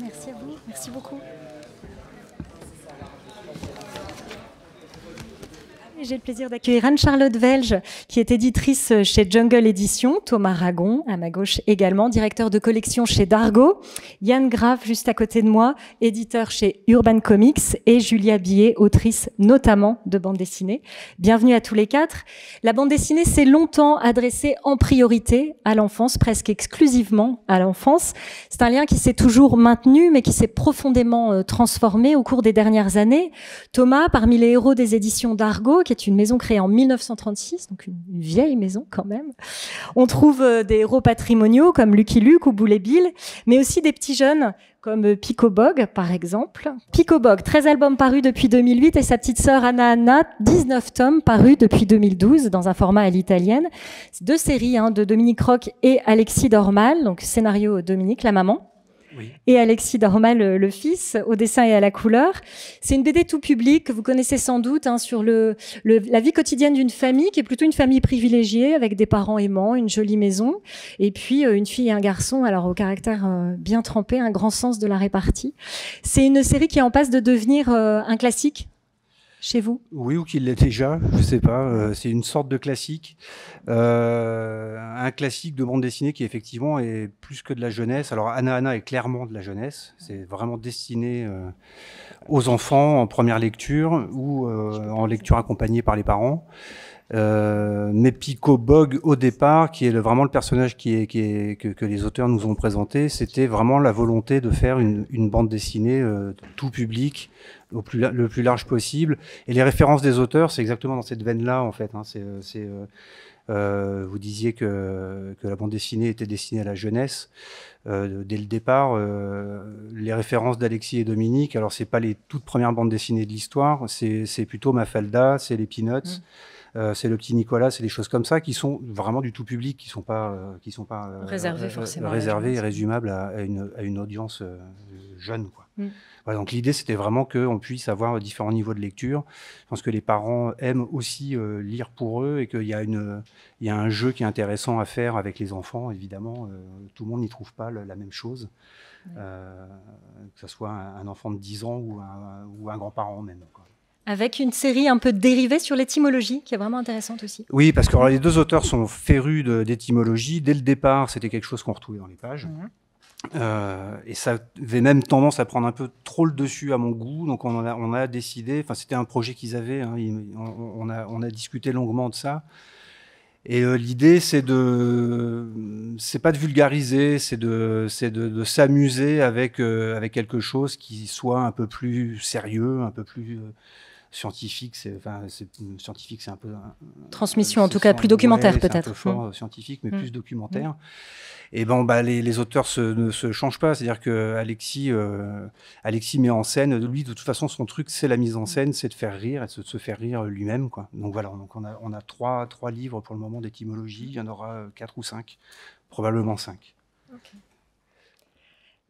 Merci à vous, merci beaucoup. J'ai le plaisir d'accueillir Anne-Charlotte Welge, qui est éditrice chez Jungle Éditions, Thomas Ragon, à ma gauche également, directeur de collection chez Dargaud, Yann Graff, juste à côté de moi, éditeur chez Urban Comics, et Julia Billet, autrice notamment de bande dessinée. Bienvenue à tous les quatre. La bande dessinée s'est longtemps adressée en priorité à l'enfance, presque exclusivement à l'enfance. C'est un lien qui s'est toujours maintenu, mais qui s'est profondément transformé au cours des dernières années. Thomas, parmi les héros des éditions Dargaud, qui est une maison créée en 1936, donc une vieille maison quand même. On trouve des héros patrimoniaux comme Lucky Luke ou Boulet Bill, mais aussi des petits jeunes comme Pico Bog, par exemple. Pico Bog, 13 albums parus depuis 2008 et sa petite sœur Anna Anna, 19 tomes parus depuis 2012 dans un format à l'italienne. C'est deux séries de Dominique Roch et Alexis Dormal, donc scénario Dominique, la maman. Oui. Et Alexis Dormal, le fils, au dessin et à la couleur. C'est une BD tout public que vous connaissez sans doute sur la vie quotidienne d'une famille qui est plutôt une famille privilégiée avec des parents aimants, une jolie maison et puis une fille et un garçon alors au caractère bien trempé, un grand sens de la répartie. C'est une série qui est en passe de devenir un classique chez vous? Oui, ou qu'il l'est déjà, je sais pas. C'est une sorte de classique. Un classique de bande dessinée qui effectivement est plus que de la jeunesse. Alors Anna Anna est clairement de la jeunesse. C'est vraiment destiné aux enfants en première lecture ou en lecture accompagnée par les parents. Mais Pico Bog au départ, qui est vraiment le personnage que les auteurs nous ont présenté, c'était vraiment la volonté de faire une bande dessinée tout public, le plus large possible. Et les références des auteurs, c'est exactement dans cette veine-là en fait. Vous disiez que la bande dessinée était destinée à la jeunesse. Dès le départ, les références d'Alexis et Dominique, alors c'est pas les toutes premières bandes dessinées de l'histoire, c'est plutôt Mafalda, c'est les Peanuts. C'est le petit Nicolas, c'est des choses comme ça qui sont vraiment du tout public, qui sont pas réservés forcément, réservés et résumables à une audience jeune, quoi. Voilà, donc l'idée c'était vraiment qu'on puisse avoir différents niveaux de lecture. Je pense que les parents aiment aussi lire pour eux et qu'il y a un jeu qui est intéressant à faire avec les enfants. Évidemment, tout le monde n'y trouve pas la même chose, que ce soit un enfant de 10 ans ou un grand-parent même, quoi. Avec une série un peu dérivée sur l'étymologie, qui est vraiment intéressante aussi. Oui, parce que alors, les deux auteurs sont férus d'étymologie. Dès le départ, c'était quelque chose qu'on retrouvait dans les pages. Et ça avait même tendance à prendre un peu trop le dessus à mon goût. Donc on a décidé, enfin c'était un projet qu'ils avaient, on a discuté longuement de ça. Et l'idée, c'est pas de vulgariser, c'est de s'amuser avec quelque chose qui soit un peu plus sérieux, un peu plus scientifique. Scientifique, c'est un peu transmission, en tout cas plus documentaire peut-être. Un peu fort scientifique, mais plus documentaire. Et les auteurs ne se changent pas, c'est-à-dire que Alexis met en scène, lui de toute façon son truc c'est la mise en scène, c'est de faire rire et de se faire rire lui-même, quoi. Donc voilà, on a trois livres pour le moment d'étymologie, il y en aura 4 ou 5, probablement 5. Okay.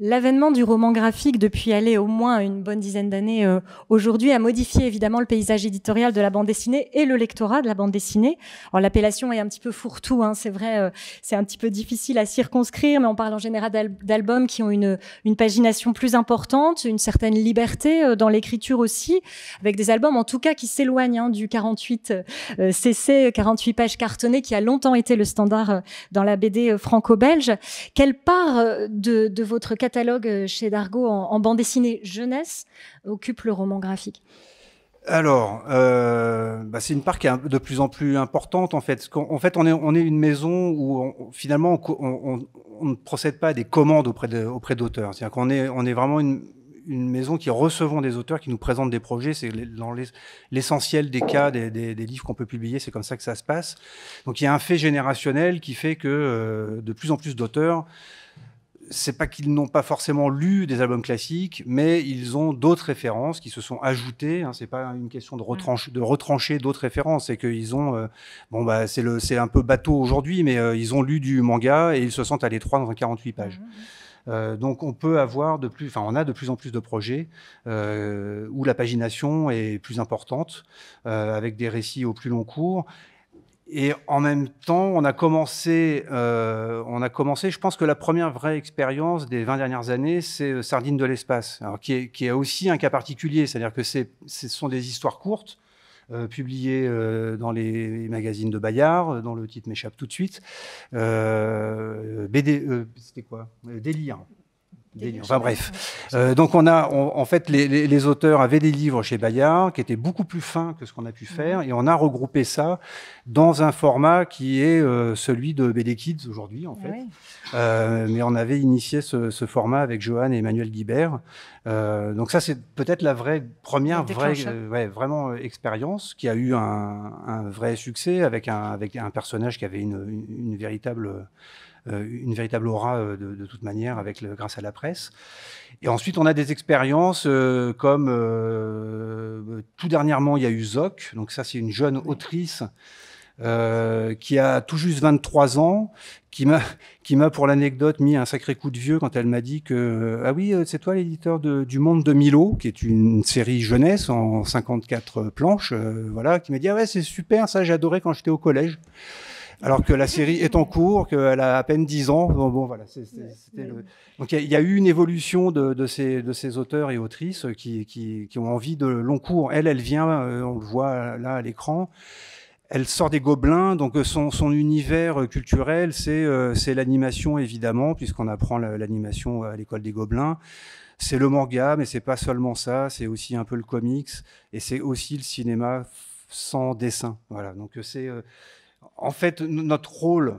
L'avènement du roman graphique depuis au moins une bonne dizaine d'années aujourd'hui a modifié évidemment le paysage éditorial de la bande dessinée et le lectorat de la bande dessinée. Alors l'appellation est un petit peu fourre-tout, c'est vrai, c'est un petit peu difficile à circonscrire, mais on parle en général d'albums qui ont une pagination plus importante, une certaine liberté dans l'écriture aussi, avec des albums en tout cas qui s'éloignent du 48 cc, 48 pages cartonnées qui a longtemps été le standard dans la BD franco-belge. Quelle part de votre catalogue chez Dargaud en bande dessinée jeunesse occupe le roman graphique? Alors, c'est une part qui est de plus en plus importante en fait. En fait, on est une maison où finalement on ne procède pas à des commandes auprès d'auteurs. C'est-à-dire qu'on est vraiment une maison qui recevons des auteurs qui nous présentent des projets. C'est dans l'essentiel des cas des livres qu'on peut publier, c'est comme ça que ça se passe. Donc il y a un fait générationnel qui fait que de plus en plus d'auteurs, c'est pas qu'ils n'ont pas forcément lu des albums classiques, mais ils ont d'autres références qui se sont ajoutées. C'est pas une question de retrancher d'autres références, c'est qu'ils ont, c'est un peu bateau aujourd'hui, mais ils ont lu du manga et ils se sentent à l'étroit dans un 48 pages. Donc on peut avoir on a de plus en plus de projets où la pagination est plus importante, avec des récits au plus long cours. Et en même temps, on a commencé, je pense que la première vraie expérience des 20 dernières années, c'est Sardines de l'espace, alors qui est aussi un cas particulier, c'est-à-dire que ce sont des histoires courtes, publiées dans les magazines de Bayard, dont le titre m'échappe tout de suite. BD, c'était quoi Délire. Enfin bref. Donc en fait, les auteurs avaient des livres chez Bayard qui étaient beaucoup plus fins que ce qu'on a pu faire, et on a regroupé ça dans un format qui est celui de BD Kids aujourd'hui, en fait. Oui. Mais on avait initié ce format avec Johan et Emmanuel Guibert. Donc ça, c'est peut-être la première vraiment expérience qui a eu un vrai succès avec un personnage qui avait une véritable aura de toute manière grâce à la presse. Et ensuite, on a des expériences comme tout dernièrement, il y a eu Zoc. Donc ça, c'est une jeune autrice qui a tout juste 23 ans, qui m'a pour l'anecdote mis un sacré coup de vieux quand elle m'a dit que ah oui, c'est toi l'éditeur du Monde de Milo, qui est une série jeunesse en 54 planches, voilà, qui m'a dit ah ouais, c'est super, ça j'ai adoré quand j'étais au collège. Alors que la série est en cours, qu'elle a à peine 10 ans. Bon, voilà, Donc il y a eu une évolution de ces auteurs et autrices qui ont envie de long cours. Elle vient, on le voit là à l'écran, elle sort des Gobelins, donc son univers culturel, c'est l'animation évidemment, puisqu'on apprend l'animation à l'école des Gobelins. C'est le manga, mais c'est pas seulement ça, c'est aussi un peu le comics, et c'est aussi le cinéma sans dessin. Voilà, donc c'est... En fait, notre rôle,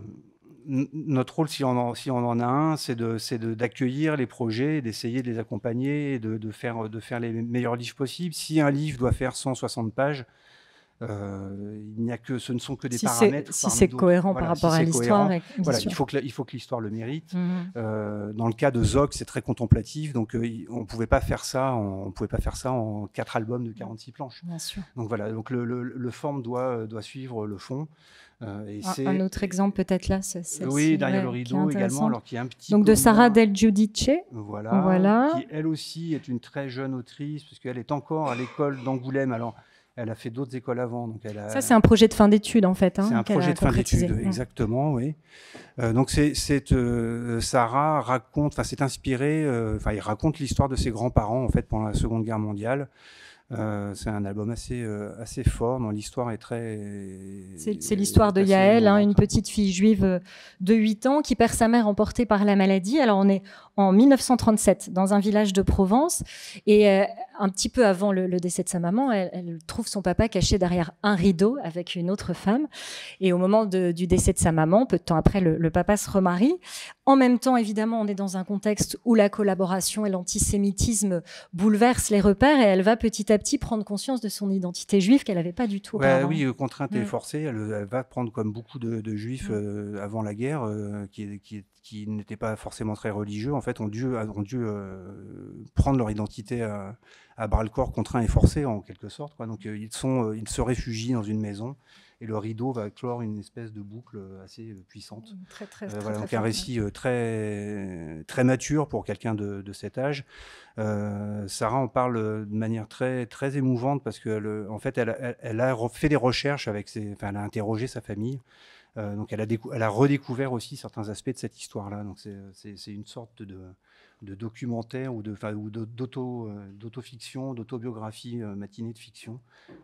si on en a un, c'est d'accueillir les projets, d'essayer de les accompagner, de faire les meilleurs livres possibles. Si un livre doit faire 160 pages, ce ne sont que des paramètres. Si c'est cohérent par rapport à l'histoire. Voilà, il faut que l'histoire le mérite. Dans le cas de Zoc, c'est très contemplatif, donc on ne pouvait pas faire ça en 4 albums de 46 planches. Bien sûr. Donc voilà, donc le forme doit suivre le fond. Un autre exemple peut-être là, oui, Derrière le rideau également, alors qui est un petit donc de Sara Del Giudice, voilà, qui elle aussi est une très jeune autrice, puisqu'elle est encore à l'école d'Angoulême. Alors elle a fait d'autres écoles avant, donc ça c'est un projet de fin d'études en fait. C'est un projet de fin d'études, exactement, oui. Donc Sara raconte, enfin c'est inspiré, il raconte l'histoire de ses grands-parents en fait pendant la Seconde Guerre mondiale. C'est un album assez fort, dont l'histoire est très... C'est l'histoire de Yael, une petite fille juive de 8 ans qui perd sa mère emportée par la maladie. Alors on est en 1937 dans un village de Provence, et un petit peu avant le décès de sa maman, elle trouve son papa caché derrière un rideau avec une autre femme, et au moment du décès de sa maman, peu de temps après, le papa se remarie. En même temps, évidemment, on est dans un contexte où la collaboration et l'antisémitisme bouleversent les repères, et elle va petit à petit prendre conscience de son identité juive qu'elle n'avait pas du tout auparavant. Oui, contrainte et forcée, elle va prendre, comme beaucoup de juifs avant la guerre, qui n'étaient pas forcément très religieux, en fait, ont dû prendre leur identité à bras-le-corps, contraint et forcé en quelque sorte, quoi. Donc ils se réfugient dans une maison, et le rideau va clore une espèce de boucle assez puissante. Voilà, donc un récit très, très mature pour quelqu'un de cet âge. Sarah en parle de manière très, très émouvante, parce qu'en fait, elle a fait des recherches elle a interrogé sa famille. Donc elle a redécouvert aussi certains aspects de cette histoire-là. Donc c'est une sorte de documentaire ou d'autofiction, d'autobiographie matinée de fiction,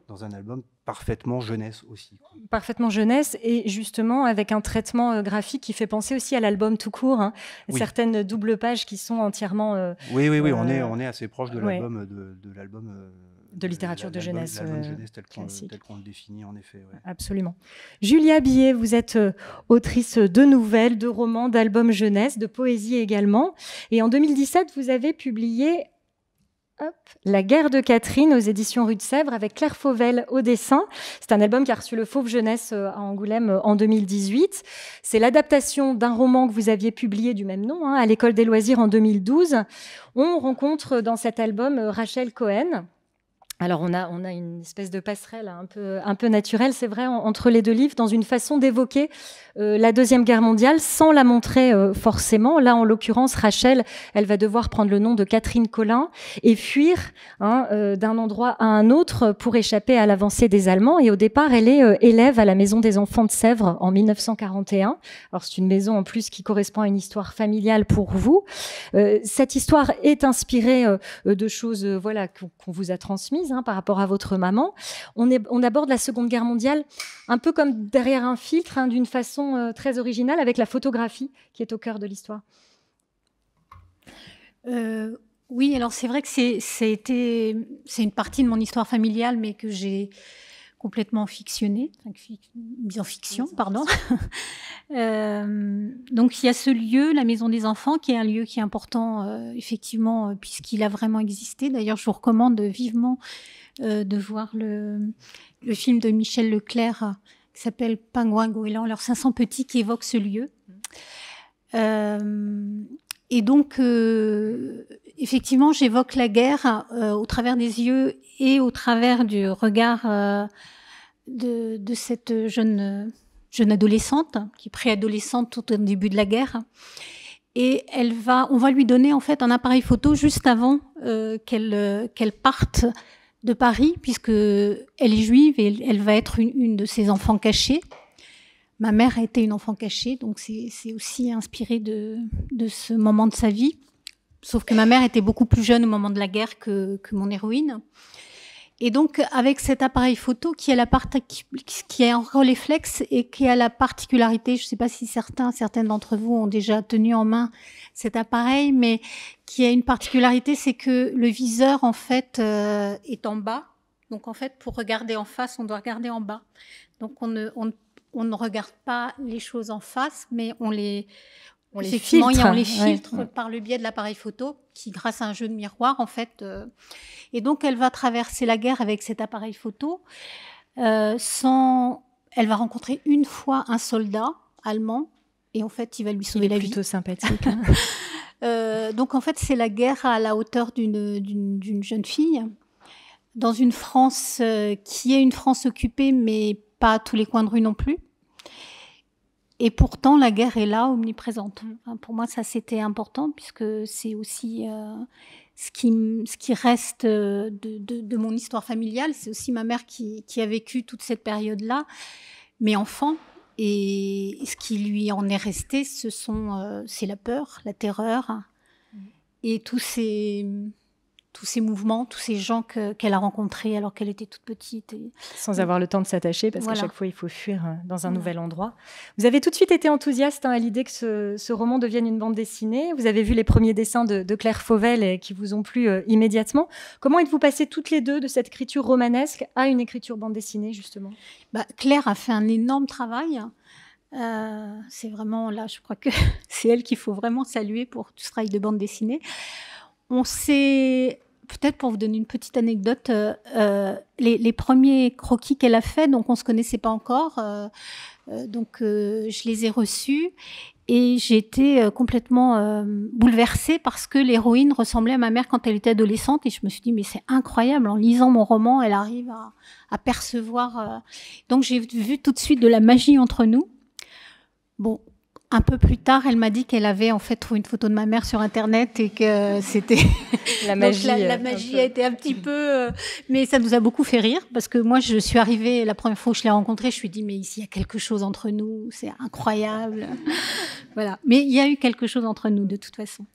dans un album parfaitement jeunesse aussi. Parfaitement jeunesse, et justement avec un traitement graphique qui fait penser aussi à l'album tout court, oui. Certaines doubles pages qui sont entièrement... Oui, on est assez proche de l'album de littérature de jeunesse, tel qu'on le définit, en effet. Ouais. Absolument. Julia Billet, vous êtes autrice de nouvelles, de romans, d'albums jeunesse, de poésie également. Et en 2017, vous avez publié La guerre de Catherine aux éditions Rue de Sèvres, avec Claire Fauvel au dessin. C'est un album qui a reçu le Fauve Jeunesse à Angoulême en 2018. C'est l'adaptation d'un roman que vous aviez publié du même nom, à l'École des loisirs en 2012. On rencontre dans cet album Rachel Cohen, Alors, on a une espèce de passerelle un peu naturelle, c'est vrai, entre les deux livres, dans une façon d'évoquer la Deuxième Guerre mondiale sans la montrer forcément. Là, en l'occurrence, Rachel, elle va devoir prendre le nom de Catherine Collin et fuir d'un endroit à un autre pour échapper à l'avancée des Allemands. Et au départ, elle est élève à la Maison des Enfants de Sèvres en 1941. Alors, c'est une maison en plus qui correspond à une histoire familiale pour vous. Cette histoire est inspirée de choses voilà, qu'on vous a transmises par rapport à votre maman. On aborde la Seconde Guerre mondiale un peu comme derrière un filtre, d'une façon très originale, avec la photographie qui est au cœur de l'histoire. Oui, alors c'est vrai que c'est une partie de mon histoire familiale, mais que j'ai complètement fictionnée, mise en fiction, pardon. Donc il y a ce lieu, la Maison des Enfants, qui est un lieu qui est important, effectivement, puisqu'il a vraiment existé. D'ailleurs, je vous recommande vivement de voir le film de Michel Leclerc qui s'appelle Pingouin Goéland, leurs 500 petits, qui évoque ce lieu. Et donc, effectivement, j'évoque la guerre au travers des yeux et au travers du regard de cette jeune adolescente, qui est préadolescente tout au début de la guerre. Et on va lui donner en fait un appareil photo juste avant qu'elle parte de Paris, puisque elle est juive et elle va être une de ses enfants cachés. Ma mère a été une enfant cachée, donc c'est aussi inspiré de ce moment de sa vie. Sauf que ma mère était beaucoup plus jeune au moment de la guerre que mon héroïne. Et donc, avec cet appareil photo qui est en Rolleiflex et qui a la particularité, je ne sais pas si certaines d'entre vous ont déjà tenu en main cet appareil, mais qui a une particularité, c'est que le viseur, en fait, est en bas. Donc, en fait, pour regarder en face, on doit regarder en bas. Donc, on ne regarde pas les choses en face, mais on les filtre par le biais de l'appareil photo, qui, grâce à un jeu de miroir, en fait. Et donc, elle va traverser la guerre avec cet appareil photo. Elle va rencontrer une fois un soldat allemand, et en fait, il va lui sauver la vie. Plutôt sympathique. Donc, en fait, c'est la guerre à la hauteur d'une jeune fille, dans une France qui est une France occupée, mais pas à tous les coins de rue non plus. Et pourtant, la guerre est là, omniprésente. Pour moi, ça, c'était important, puisque c'est aussi ce qui reste de mon histoire familiale. C'est aussi ma mère qui a vécu toute cette période-là, mais enfant. Et ce qui lui en est resté, c'est la peur, la terreur, et tous ces mouvements, tous ces gens qu'elle a rencontrés alors qu'elle était toute petite. Sans avoir le temps de s'attacher, parce qu'à chaque fois, il faut fuir dans un nouvel endroit. Vous avez tout de suite été enthousiaste à l'idée que ce roman devienne une bande dessinée. Vous avez vu les premiers dessins de Claire Fauvel et qui vous ont plu immédiatement. Comment êtes-vous passées toutes les deux de cette écriture romanesque à une écriture bande dessinée, justement ? Claire a fait un énorme travail. C'est vraiment là, je crois que c'est elle qu'il faut vraiment saluer pour tout ce travail de bande dessinée. On s'est, peut-être pour vous donner une petite anecdote, les premiers croquis qu'elle a faits, donc on ne se connaissait pas encore, donc je les ai reçus et j'ai été complètement bouleversée parce que l'héroïne ressemblait à ma mère quand elle était adolescente et je me suis dit mais c'est incroyable, en lisant mon roman, elle arrive à percevoir. Donc j'ai vu tout de suite de la magie entre nous. Bon. Un peu plus tard, elle m'a dit qu'elle avait en fait trouvé une photo de ma mère sur Internet et que c'était la magie. Donc la magie a été un petit peu, mais ça nous a beaucoup fait rire parce que moi, je suis arrivée la première fois où je l'ai rencontrée, je me suis dit mais ici il y a quelque chose entre nous, c'est incroyable, voilà. Mais il y a eu quelque chose entre nous de toute façon.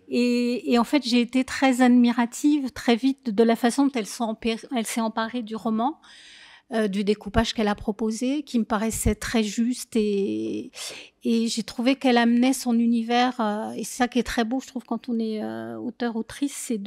Et en fait, j'ai été très admirative très vite de la façon dont elle s'est emparée du roman. Du découpage qu'elle a proposé, qui me paraissait très juste et j'ai trouvé qu'elle amenait son univers, et c'est ça qui est très beau, je trouve, quand on est auteur-autrice, c'est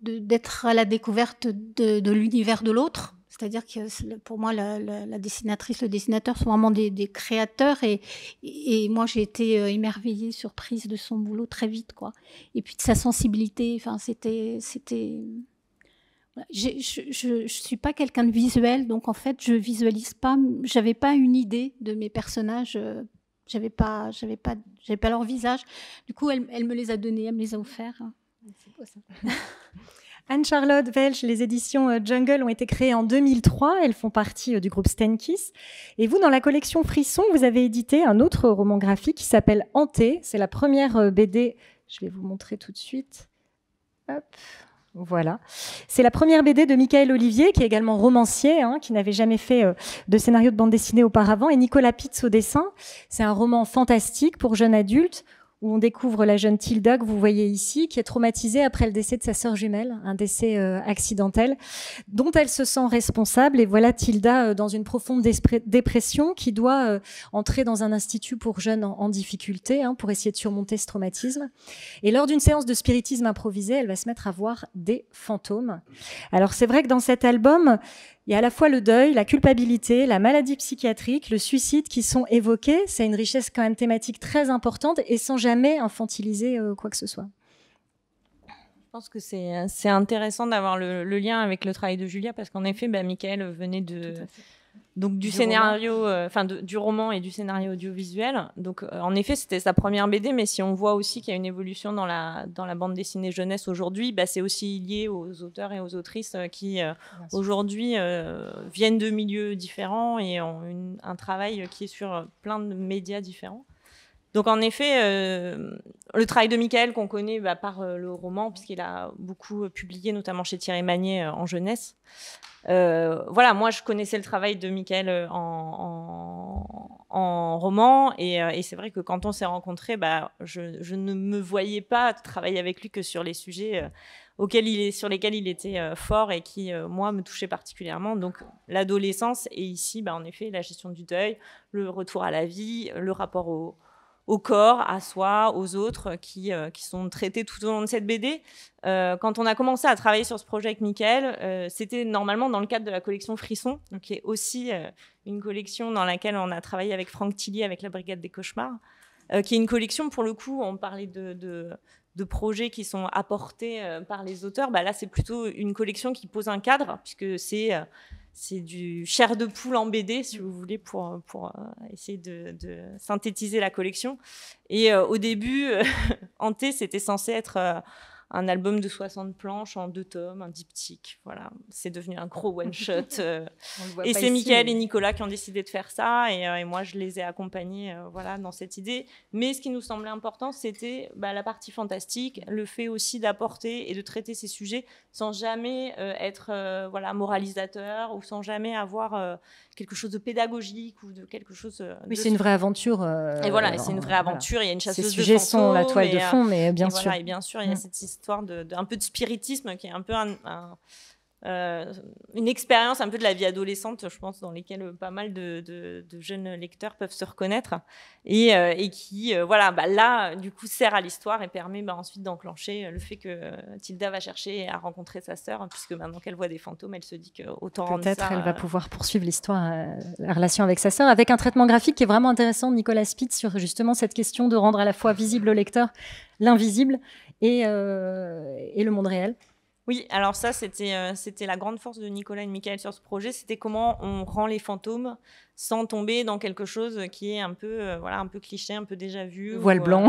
d'être à la découverte de l'univers de l'autre. C'est-à-dire que pour moi, la dessinatrice, le dessinateur sont vraiment des créateurs et moi, j'ai été émerveillée, surprise de son boulot très vite, quoi. Et puis de sa sensibilité, enfin, c'était je suis pas quelqu'un de visuel, donc en fait je visualise pas. J'avais pas une idée de mes personnages. J'avais pas leur visage. Du coup, elle me les a donnés, elle me les a offerts. C'est beau ça. Anne-Charlotte Welsch, les éditions Jungle ont été créées en 2003. Elles font partie du groupe Stenkiss. Et vous, dans la collection Frisson, vous avez édité un autre roman graphique qui s'appelle Hanté. C'est la première BD. Je vais vous montrer tout de suite. Hop. Voilà. C'est la première BD de Michael Olivier, qui est également romancier, qui n'avait jamais fait de scénario de bande dessinée auparavant, et Nicolas Pitz au dessin. C'est un roman fantastique pour jeunes adultes, où on découvre la jeune Tilda, que vous voyez ici, qui est traumatisée après le décès de sa sœur jumelle, un décès accidentel, dont elle se sent responsable. Et voilà Tilda dans une profonde dépression, qui doit entrer dans un institut pour jeunes en difficulté, pour essayer de surmonter ce traumatisme. Et lors d'une séance de spiritisme improvisée, elle va se mettre à voir des fantômes. Alors c'est vrai que dans cet album, il y a à la fois le deuil, la culpabilité, la maladie psychiatrique, le suicide qui sont évoqués. C'est une richesse quand même thématique très importante et sans jamais infantiliser quoi que ce soit. Je pense que c'est intéressant d'avoir le lien avec le travail de Julia parce qu'en effet, Michael venait du scénario, du roman et du scénario audiovisuel. Donc, en effet, c'était sa première BD, mais si on voit aussi qu'il y a une évolution dans la bande dessinée jeunesse aujourd'hui, c'est aussi lié aux auteurs et aux autrices qui, aujourd'hui, viennent de milieux différents et ont un travail qui est sur plein de médias différents. Donc, en effet, le travail de Michael qu'on connaît par le roman, puisqu'il a beaucoup publié, notamment chez Thierry Magnier en jeunesse. Moi, je connaissais le travail de Michael en roman, et c'est vrai que quand on s'est rencontrés, je ne me voyais pas travailler avec lui que sur les sujets sur lesquels il était fort et qui, moi, me touchaient particulièrement. Donc, l'adolescence, et ici, en effet, la gestion du deuil, le retour à la vie, le rapport au corps, à soi, aux autres, qui sont traités tout au long de cette BD. Quand on a commencé à travailler sur ce projet avec Michael, c'était normalement dans le cadre de la collection Frisson, donc qui est aussi une collection dans laquelle on a travaillé avec Franck Tillier, avec la Brigade des Cauchemars, qui est une collection, pour le coup, on parlait de projets qui sont apportés par les auteurs. Là, c'est plutôt une collection qui pose un cadre, puisque c'est du chair de poule en BD, si vous voulez, pour essayer de synthétiser la collection. Et au début, Hanté, c'était censé être un album de 60 planches en 2 tomes, un diptyque. Voilà, c'est devenu un gros one-shot. Et c'est Michael et Nicolas qui ont décidé de faire ça. Et moi, je les ai accompagnés dans cette idée. Mais ce qui nous semblait important, c'était la partie fantastique, le fait aussi d'apporter et de traiter ces sujets sans jamais être moralisateur ou sans jamais avoir quelque chose de pédagogique ou de quelque chose... Oui, c'est une vraie aventure. Et voilà, c'est une vraie aventure. Il y a une chasseuse de fantômes. Ces sujets sont la toile de fond, mais bien sûr. Et bien sûr, il y a cette histoire un peu de spiritisme qui est un peu une expérience un peu de la vie adolescente, je pense, dans lesquelles pas mal de jeunes lecteurs peuvent se reconnaître et qui, là, du coup, sert à l'histoire et permet ensuite d'enclencher le fait que Tilda va chercher à rencontrer sa sœur, puisque maintenant qu'elle voit des fantômes, elle se dit qu'autant rendre ça... Peut-être elle va pouvoir poursuivre l'histoire, la relation avec sa sœur, avec un traitement graphique qui est vraiment intéressant de Nicolas Pitz sur justement cette question de rendre à la fois visible au lecteur l'invisible et le monde réel. Oui, alors ça, c'était la grande force de Nicolas et de Michael sur ce projet, c'était comment on rend les fantômes sans tomber dans quelque chose qui est un peu cliché, un peu déjà vu. Voile blanc.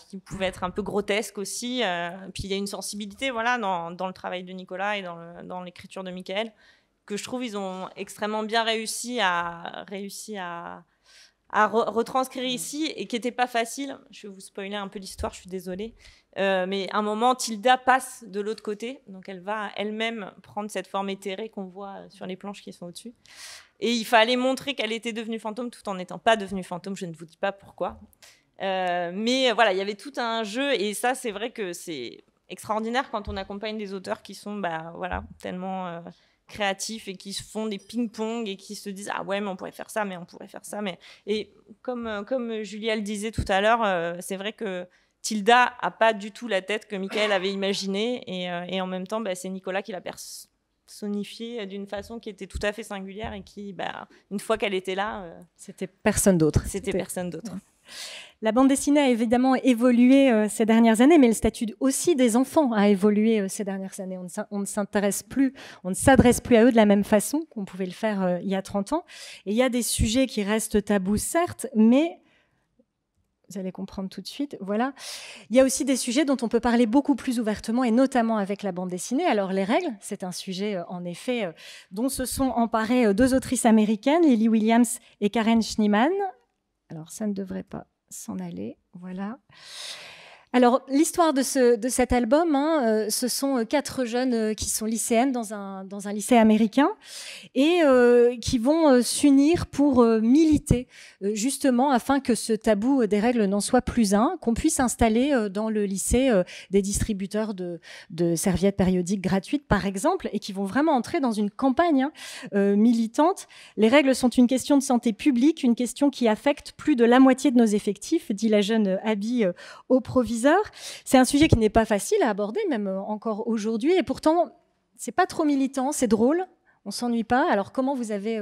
Qui pouvait être un peu grotesque aussi. Puis il y a une sensibilité dans le travail de Nicolas et dans l'écriture de Michael, que je trouve ils ont extrêmement bien réussi à retranscrire ici, et qui n'était pas facile. Je vais vous spoiler un peu l'histoire, je suis désolée. Mais à un moment, Tilda passe de l'autre côté, donc elle va elle-même prendre cette forme éthérée qu'on voit sur les planches qui sont au-dessus. Et il fallait montrer qu'elle était devenue fantôme tout en n'étant pas devenue fantôme, je ne vous dis pas pourquoi. Mais voilà, il y avait tout un jeu, et ça, c'est vrai que c'est extraordinaire quand on accompagne des auteurs qui sont tellement... créatifs et qui se font des ping-pong et qui se disent « Ah ouais, mais on pourrait faire ça, mais on pourrait faire ça. » Et comme Julia le disait tout à l'heure, c'est vrai que Tilda n'a pas du tout la tête que Michael avait imaginée, et en même temps, c'est Nicolas qui l'a personnifiée d'une façon qui était tout à fait singulière et qui, une fois qu'elle était là... C'était personne d'autre. C'était personne d'autre. La bande dessinée a évidemment évolué ces dernières années, mais le statut aussi des enfants a évolué ces dernières années. On ne s'adresse plus à eux de la même façon qu'on pouvait le faire il y a 30 ans. Et il y a des sujets qui restent tabous, certes, mais Vous allez comprendre tout de suite. Voilà. Il y a aussi des sujets dont on peut parler beaucoup plus ouvertement, et notamment avec la bande dessinée. Alors, les règles, c'est un sujet, en effet, dont se sont emparées deux autrices américaines, Lily Williams et Karen Schneemann. Alors, ça ne devrait pas s'en aller. Voilà. Alors, l'histoire de cet album, ce sont 4 jeunes qui sont lycéennes dans un lycée américain et qui vont s'unir pour militer, justement, afin que ce tabou des règles n'en soit plus un, qu'on puisse installer dans le lycée des distributeurs de serviettes périodiques gratuites, par exemple, et qui vont vraiment entrer dans une campagne militante. Les règles sont une question de santé publique, une question qui affecte plus de la moitié de nos effectifs, dit la jeune Abby au proviseur. C'est un sujet qui n'est pas facile à aborder, même encore aujourd'hui, et pourtant, c'est pas trop militant, c'est drôle, on s'ennuie pas. Alors, comment vous avez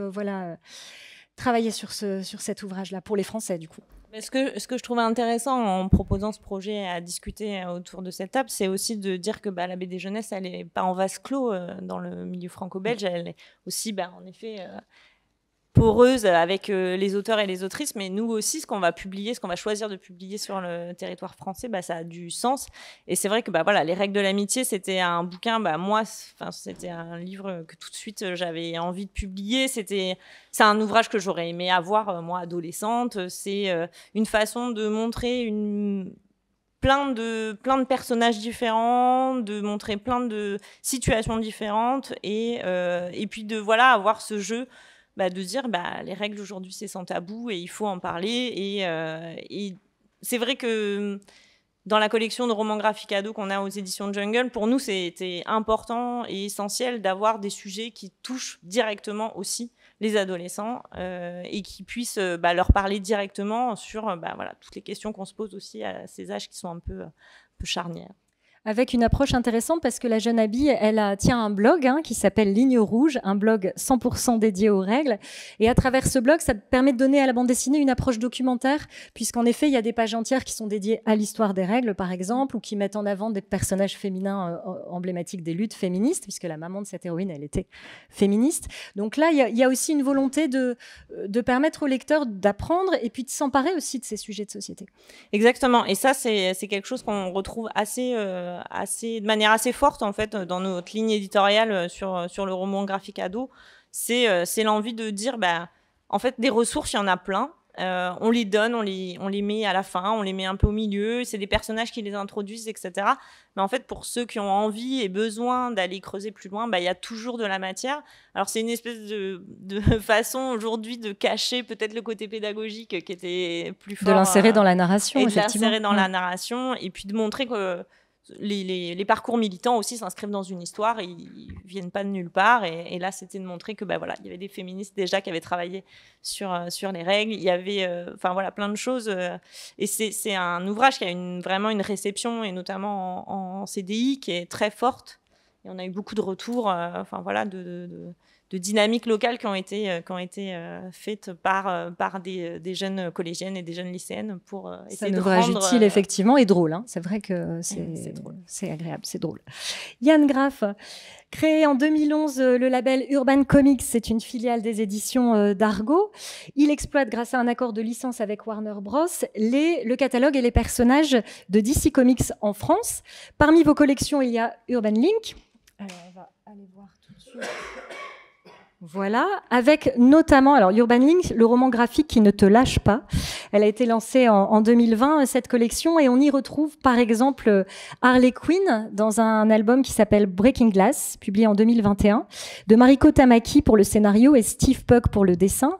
travaillé sur cet ouvrage-là, pour les Français, du coup? Ce que je trouvais intéressant en proposant ce projet à discuter autour de cette table, c'est aussi de dire que la BD jeunesse, elle n'est pas en vase clos dans le milieu franco-belge, elle est aussi, en effet... poreuse avec les auteurs et les autrices, mais nous aussi, ce qu'on va publier, ce qu'on va choisir de publier sur le territoire français, ça a du sens. Et c'est vrai que Les règles de l'amitié, c'était un bouquin, moi, c'était un livre que tout de suite j'avais envie de publier. C'est un ouvrage que j'aurais aimé avoir, moi, adolescente. C'est une façon de montrer plein de personnages différents, de montrer plein de situations différentes et puis de avoir ce jeu de dire les règles aujourd'hui c'est sans tabou et il faut en parler et c'est vrai que dans la collection de romans graphiques ados qu'on a aux éditions Jungle, pour nous c'était important et essentiel d'avoir des sujets qui touchent directement aussi les adolescents et qui puissent leur parler directement sur toutes les questions qu'on se pose aussi à ces âges qui sont un peu charnières. Avec une approche intéressante parce que la jeune Abby, elle tient un blog qui s'appelle Ligne Rouge, un blog 100% dédié aux règles. Et à travers ce blog, ça permet de donner à la bande dessinée une approche documentaire, puisqu'en effet, il y a des pages entières qui sont dédiées à l'histoire des règles, par exemple, ou qui mettent en avant des personnages féminins emblématiques des luttes féministes, puisque la maman de cette héroïne, elle était féministe. Donc là, il y a aussi une volonté de permettre aux lecteurs d'apprendre et puis de s'emparer aussi de ces sujets de société. Exactement. Et ça, c'est quelque chose qu'on retrouve de manière assez forte en fait dans notre ligne éditoriale sur le roman graphique ado. C'est l'envie de dire en fait des ressources, il y en a plein. On les donne, on les met à la fin, on les met un peu au milieu, c'est des personnages qui les introduisent, etc. Mais en fait, pour ceux qui ont envie et besoin d'aller creuser plus loin, il y a toujours de la matière. Alors, c'est une espèce de façon aujourd'hui de cacher peut-être le côté pédagogique qui était plus fort. De l'insérer dans la narration, effectivement. De l'insérer dans la narration, et puis de montrer que les parcours militants aussi s'inscrivent dans une histoire, ils viennent pas de nulle part et là c'était de montrer que il y avait des féministes déjà qui avaient travaillé sur les règles, il y avait plein de choses et c'est un ouvrage qui a vraiment une réception et notamment en CDI qui est très forte et on a eu beaucoup de retours de dynamiques locales qui ont été faites par des jeunes collégiennes et des jeunes lycéennes pour essayer de rendre... C'est un ouvrage utile, effectivement, et drôle. C'est vrai que c'est agréable, c'est drôle. Yann Graff, créé en 2011, le label Urban Comics, c'est une filiale des éditions d'Argo. Il exploite, grâce à un accord de licence avec Warner Bros, le catalogue et les personnages de DC Comics en France. Parmi vos collections, il y a Urban Link. Alors, on va aller voir tout de suite... Voilà, avec notamment, alors Urban Link, le roman graphique qui ne te lâche pas. Elle a été lancée en 2020, cette collection, et on y retrouve par exemple Harley Quinn dans un album qui s'appelle Breaking Glass, publié en 2021, de Mariko Tamaki pour le scénario et Steve Puck pour le dessin.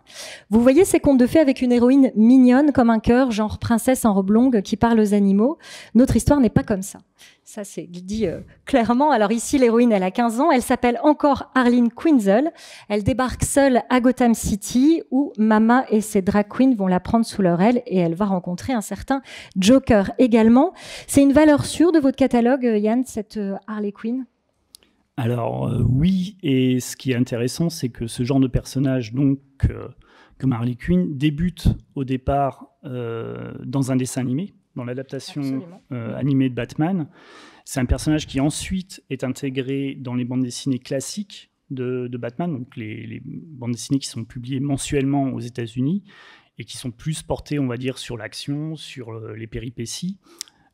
Vous voyez ces contes de fées avec une héroïne mignonne comme un cœur, genre princesse en robe longue qui parle aux animaux. Notre histoire n'est pas comme ça. Ça, c'est dit clairement. Alors ici, l'héroïne, elle a 15 ans. Elle s'appelle encore Arlene Quinzel. Elle débarque seule à Gotham City où Mama et ses drag queens vont la prendre sous leur aile et elle va rencontrer un certain Joker également. C'est une valeur sûre de votre catalogue, Yann, cette Harley Quinn ? Alors oui, et ce qui est intéressant, c'est que ce genre de personnage, donc comme Harley Quinn, débute au départ dans un dessin animé, dans l'adaptation animée de Batman. C'est un personnage qui ensuite est intégré dans les bandes dessinées classiques de Batman, donc les bandes dessinées qui sont publiées mensuellement aux États-Unis. et qui sont plus portés, on va dire, sur l'action, sur les péripéties,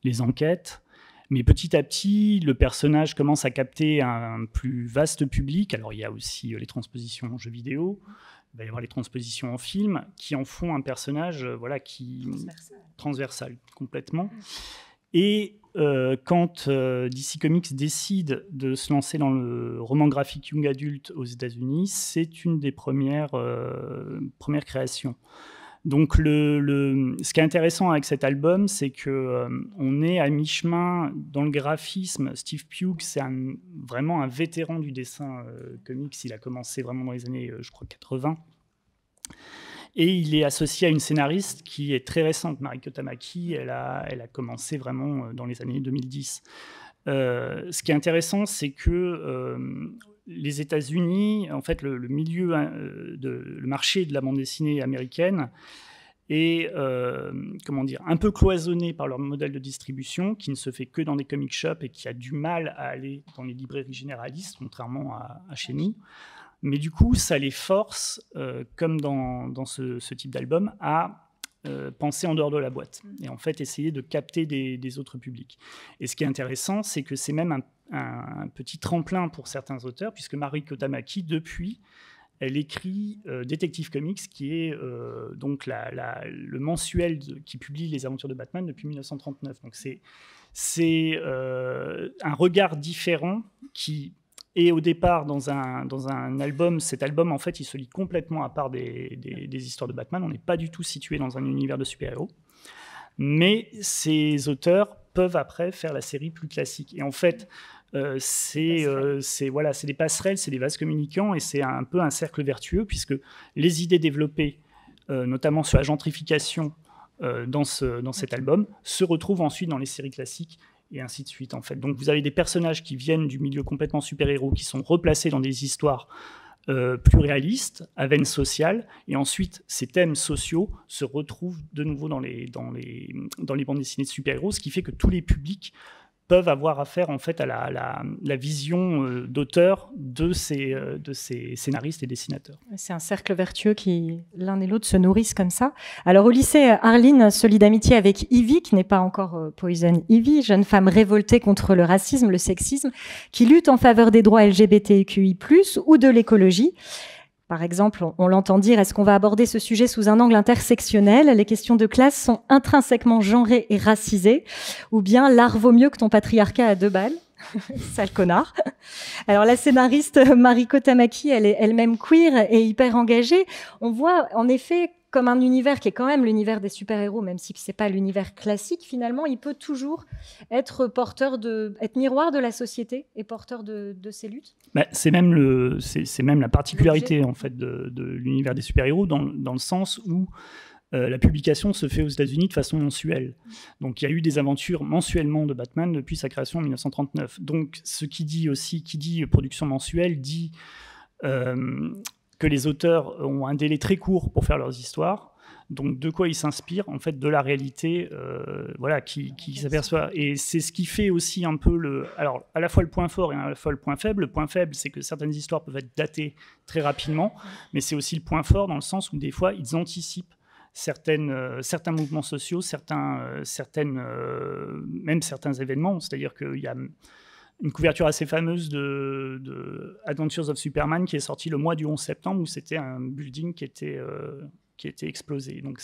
les enquêtes. Mais petit à petit, le personnage commence à capter un plus vaste public. Alors, il y a aussi les transpositions en jeux vidéo, il va y avoir les transpositions en film, qui en font un personnage qui transversal complètement. Et quand DC Comics décide de se lancer dans le roman graphique young adulte aux États-Unis, c'est une des premières créations. Donc, ce qui est intéressant avec cet album, c'est qu'on est à mi-chemin dans le graphisme. Steve Pugh, c'est vraiment un vétéran du dessin comics. Il a commencé vraiment dans les années, je crois, 80. Et il est associé à une scénariste qui est très récente, Mariko Tamaki. Elle a commencé vraiment dans les années 2010. Ce qui est intéressant, c'est que les États-Unis, en fait, le marché de la bande dessinée américaine est un peu cloisonné par leur modèle de distribution, qui ne se fait que dans des comic shops et qui a du mal à aller dans les librairies généralistes, contrairement à chez nous. Mais du coup, ça les force, comme dans ce type d'album, à penser en dehors de la boîte et en fait essayer de capter des autres publics. Et ce qui est intéressant, c'est que c'est même un petit tremplin pour certains auteurs, puisque Mariko Tamaki, depuis, elle écrit Detective Comics, qui est donc le mensuel qui publie les aventures de Batman depuis 1939. Donc c'est un regard différent qui... Et au départ, dans un album, cet album, en fait, il se lit complètement à part des histoires de Batman. On n'est pas du tout situé dans un univers de super-héros. Mais ces auteurs peuvent après faire la série plus classique. Et en fait, c'est des passerelles, c'est des vases communicants, et c'est un peu un cercle vertueux, puisque les idées développées, notamment sur la gentrification dans cet album, se retrouvent ensuite dans les séries classiques, et ainsi de suite, en fait. Donc, vous avez des personnages qui viennent du milieu complètement super-héros, qui sont replacés dans des histoires plus réalistes, à veine sociale, et ensuite, ces thèmes sociaux se retrouvent de nouveau dans les bandes dessinées de super-héros, ce qui fait que tous les publics peuvent avoir affaire, en fait, à la vision d'auteur de ces scénaristes et dessinateurs. C'est un cercle vertueux qui, l'un et l'autre, se nourrissent comme ça. Alors, au lycée, Arline se lie d'amitié avec Ivy, qui n'est pas encore Poison Ivy, jeune femme révoltée contre le racisme, le sexisme, qui lutte en faveur des droits LGBTQI+, ou de l'écologie. Par exemple, on l'entend dire, est-ce qu'on va aborder ce sujet sous un angle intersectionnel? Les questions de classe sont intrinsèquement genrées et racisées, ou bien l'art vaut mieux que ton patriarcat à 2 balles. Sale connard. Alors la scénariste Mariko Tamaki, elle est elle-même queer et hyper engagée. On voit en effet comme un univers qui est quand même l'univers des super-héros, même si c'est pas l'univers classique, finalement, il peut toujours être être miroir de la société et porteur de ses luttes. Bah, c'est même la particularité en fait de l'univers des super-héros dans le sens où la publication se fait aux États-Unis de façon mensuelle. Donc il y a eu des aventures mensuellement de Batman depuis sa création en 1939. Donc ce qui dit production mensuelle, dit que les auteurs ont un délai très court pour faire leurs histoires. Donc de quoi ils s'inspirent? En fait, de la réalité qui s'aperçoit. Et c'est ce qui fait aussi un peu alors, à la fois le point fort et à la fois le point faible. Le point faible, c'est que certaines histoires peuvent être datées très rapidement, mais c'est aussi le point fort dans le sens où des fois, ils anticipent certains mouvements sociaux, même certains événements. C'est-à-dire qu'il y a une couverture assez fameuse de Adventures of Superman qui est sortie le mois du 11 septembre où c'était un building qui était explosé. Donc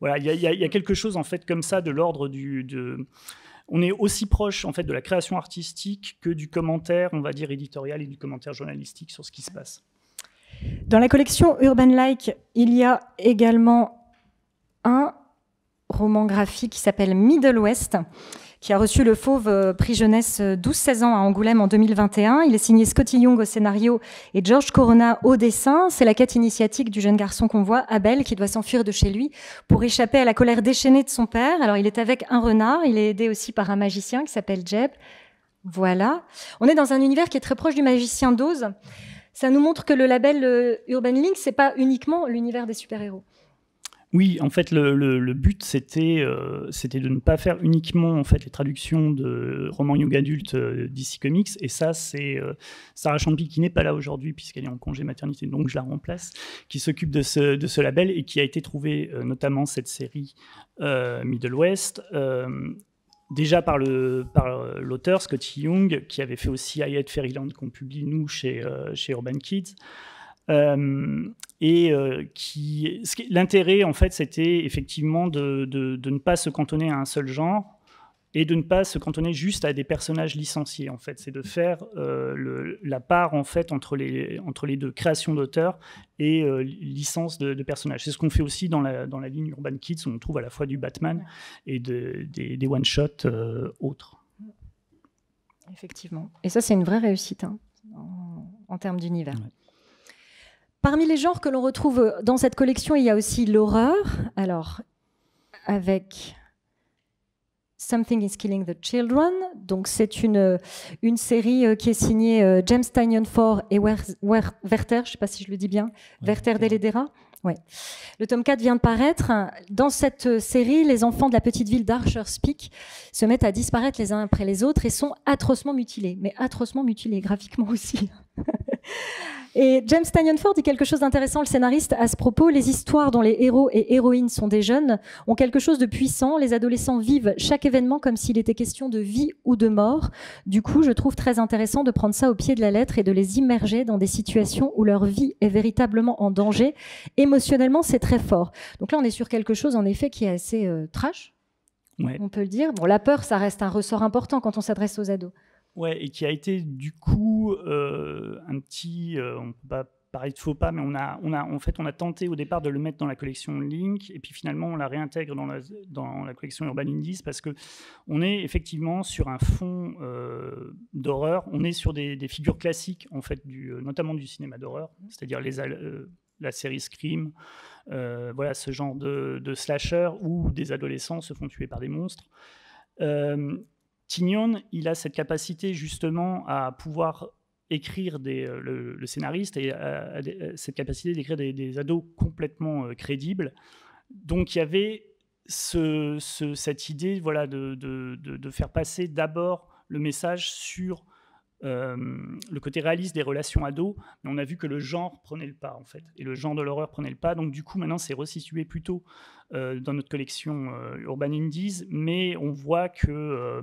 voilà, il y a quelque chose en fait comme ça de l'ordre on est aussi proche en fait de la création artistique que du commentaire, on va dire éditorial et du commentaire journalistique sur ce qui se passe. Dans la collection Urban Like, il y a également un roman graphique qui s'appelle Middle West, qui a reçu le Fauve prix jeunesse 12-16 ans à Angoulême en 2021. Il est signé Scotty Young au scénario et George Corona au dessin. C'est la quête initiatique du jeune garçon qu'on voit, Abel, qui doit s'enfuir de chez lui pour échapper à la colère déchaînée de son père. Alors, il est avec un renard. Il est aidé aussi par un magicien qui s'appelle Jeb. Voilà. On est dans un univers qui est très proche du magicien d'Oz. Ça nous montre que le label Urban Link, c'est pas uniquement l'univers des super-héros. Oui, en fait, le but, c'était de ne pas faire uniquement en fait, les traductions de romans young adultes DC Comics. Et ça, c'est Sarah Champy, qui n'est pas là aujourd'hui, puisqu'elle est en congé maternité, donc je la remplace, qui s'occupe de ce label et qui a été trouvé notamment cette série Middle West, déjà par l'auteur Scotty Young, qui avait fait aussi I Hate Fairyland, qu'on publie, nous, chez Urban Kids. L'intérêt, en fait, c'était effectivement de ne pas se cantonner à un seul genre et de ne pas se cantonner juste à des personnages licenciés. En fait, c'est de faire la part en fait entre les deux, création d'auteurs et licence de personnages. C'est ce qu'on fait aussi dans la ligne Urban Kids, où on trouve à la fois du Batman et des one-shots autres. Effectivement. Et ça, c'est une vraie réussite en termes d'univers. Ouais. Parmi les genres que l'on retrouve dans cette collection, il y a aussi l'horreur. Alors, avec Something is Killing the Children. Donc, c'est une série qui est signée James Tynion Ford et Werther, je ne sais pas si je le dis bien, Werther Dell'Edera. Ouais. Le tome 4 vient de paraître. Dans cette série, les enfants de la petite ville d'Archer's Peak se mettent à disparaître les uns après les autres et sont atrocement mutilés. Mais atrocement mutilés, graphiquement aussi. Et James Tynion Ford dit quelque chose d'intéressant, le scénariste, à ce propos. Les histoires dont les héros et héroïnes sont des jeunes ont quelque chose de puissant. Les adolescents vivent chaque événement comme s'il était question de vie ou de mort. Du coup, je trouve très intéressant de prendre ça au pied de la lettre et de les immerger dans des situations où leur vie est véritablement en danger. Émotionnellement, c'est très fort. Donc là, on est sur quelque chose, en effet, qui est assez trash, on peut le dire. Bon, la peur, ça reste un ressort important quand on s'adresse aux ados. Ouais, et qui a été du coup un petit, on ne peut pas parler de faux pas, mais on a tenté au départ de le mettre dans la collection Link, et puis finalement on la réintègre dans la collection Urban Indies, parce qu'on est effectivement sur un fond d'horreur, on est sur des figures classiques, en fait, notamment du cinéma d'horreur, c'est-à-dire la série Scream, voilà, ce genre de slasher où des adolescents se font tuer par des monstres. Tynion, il a cette capacité justement à pouvoir écrire le scénariste et cette capacité d'écrire des ados complètement crédibles. Donc il y avait cette idée, voilà, de faire passer d'abord le message sur le côté réaliste des relations ados, mais on a vu que le genre prenait le pas, en fait, et le genre de l'horreur prenait le pas. Donc du coup maintenant c'est resitué plutôt dans notre collection Urban Indies, mais on voit que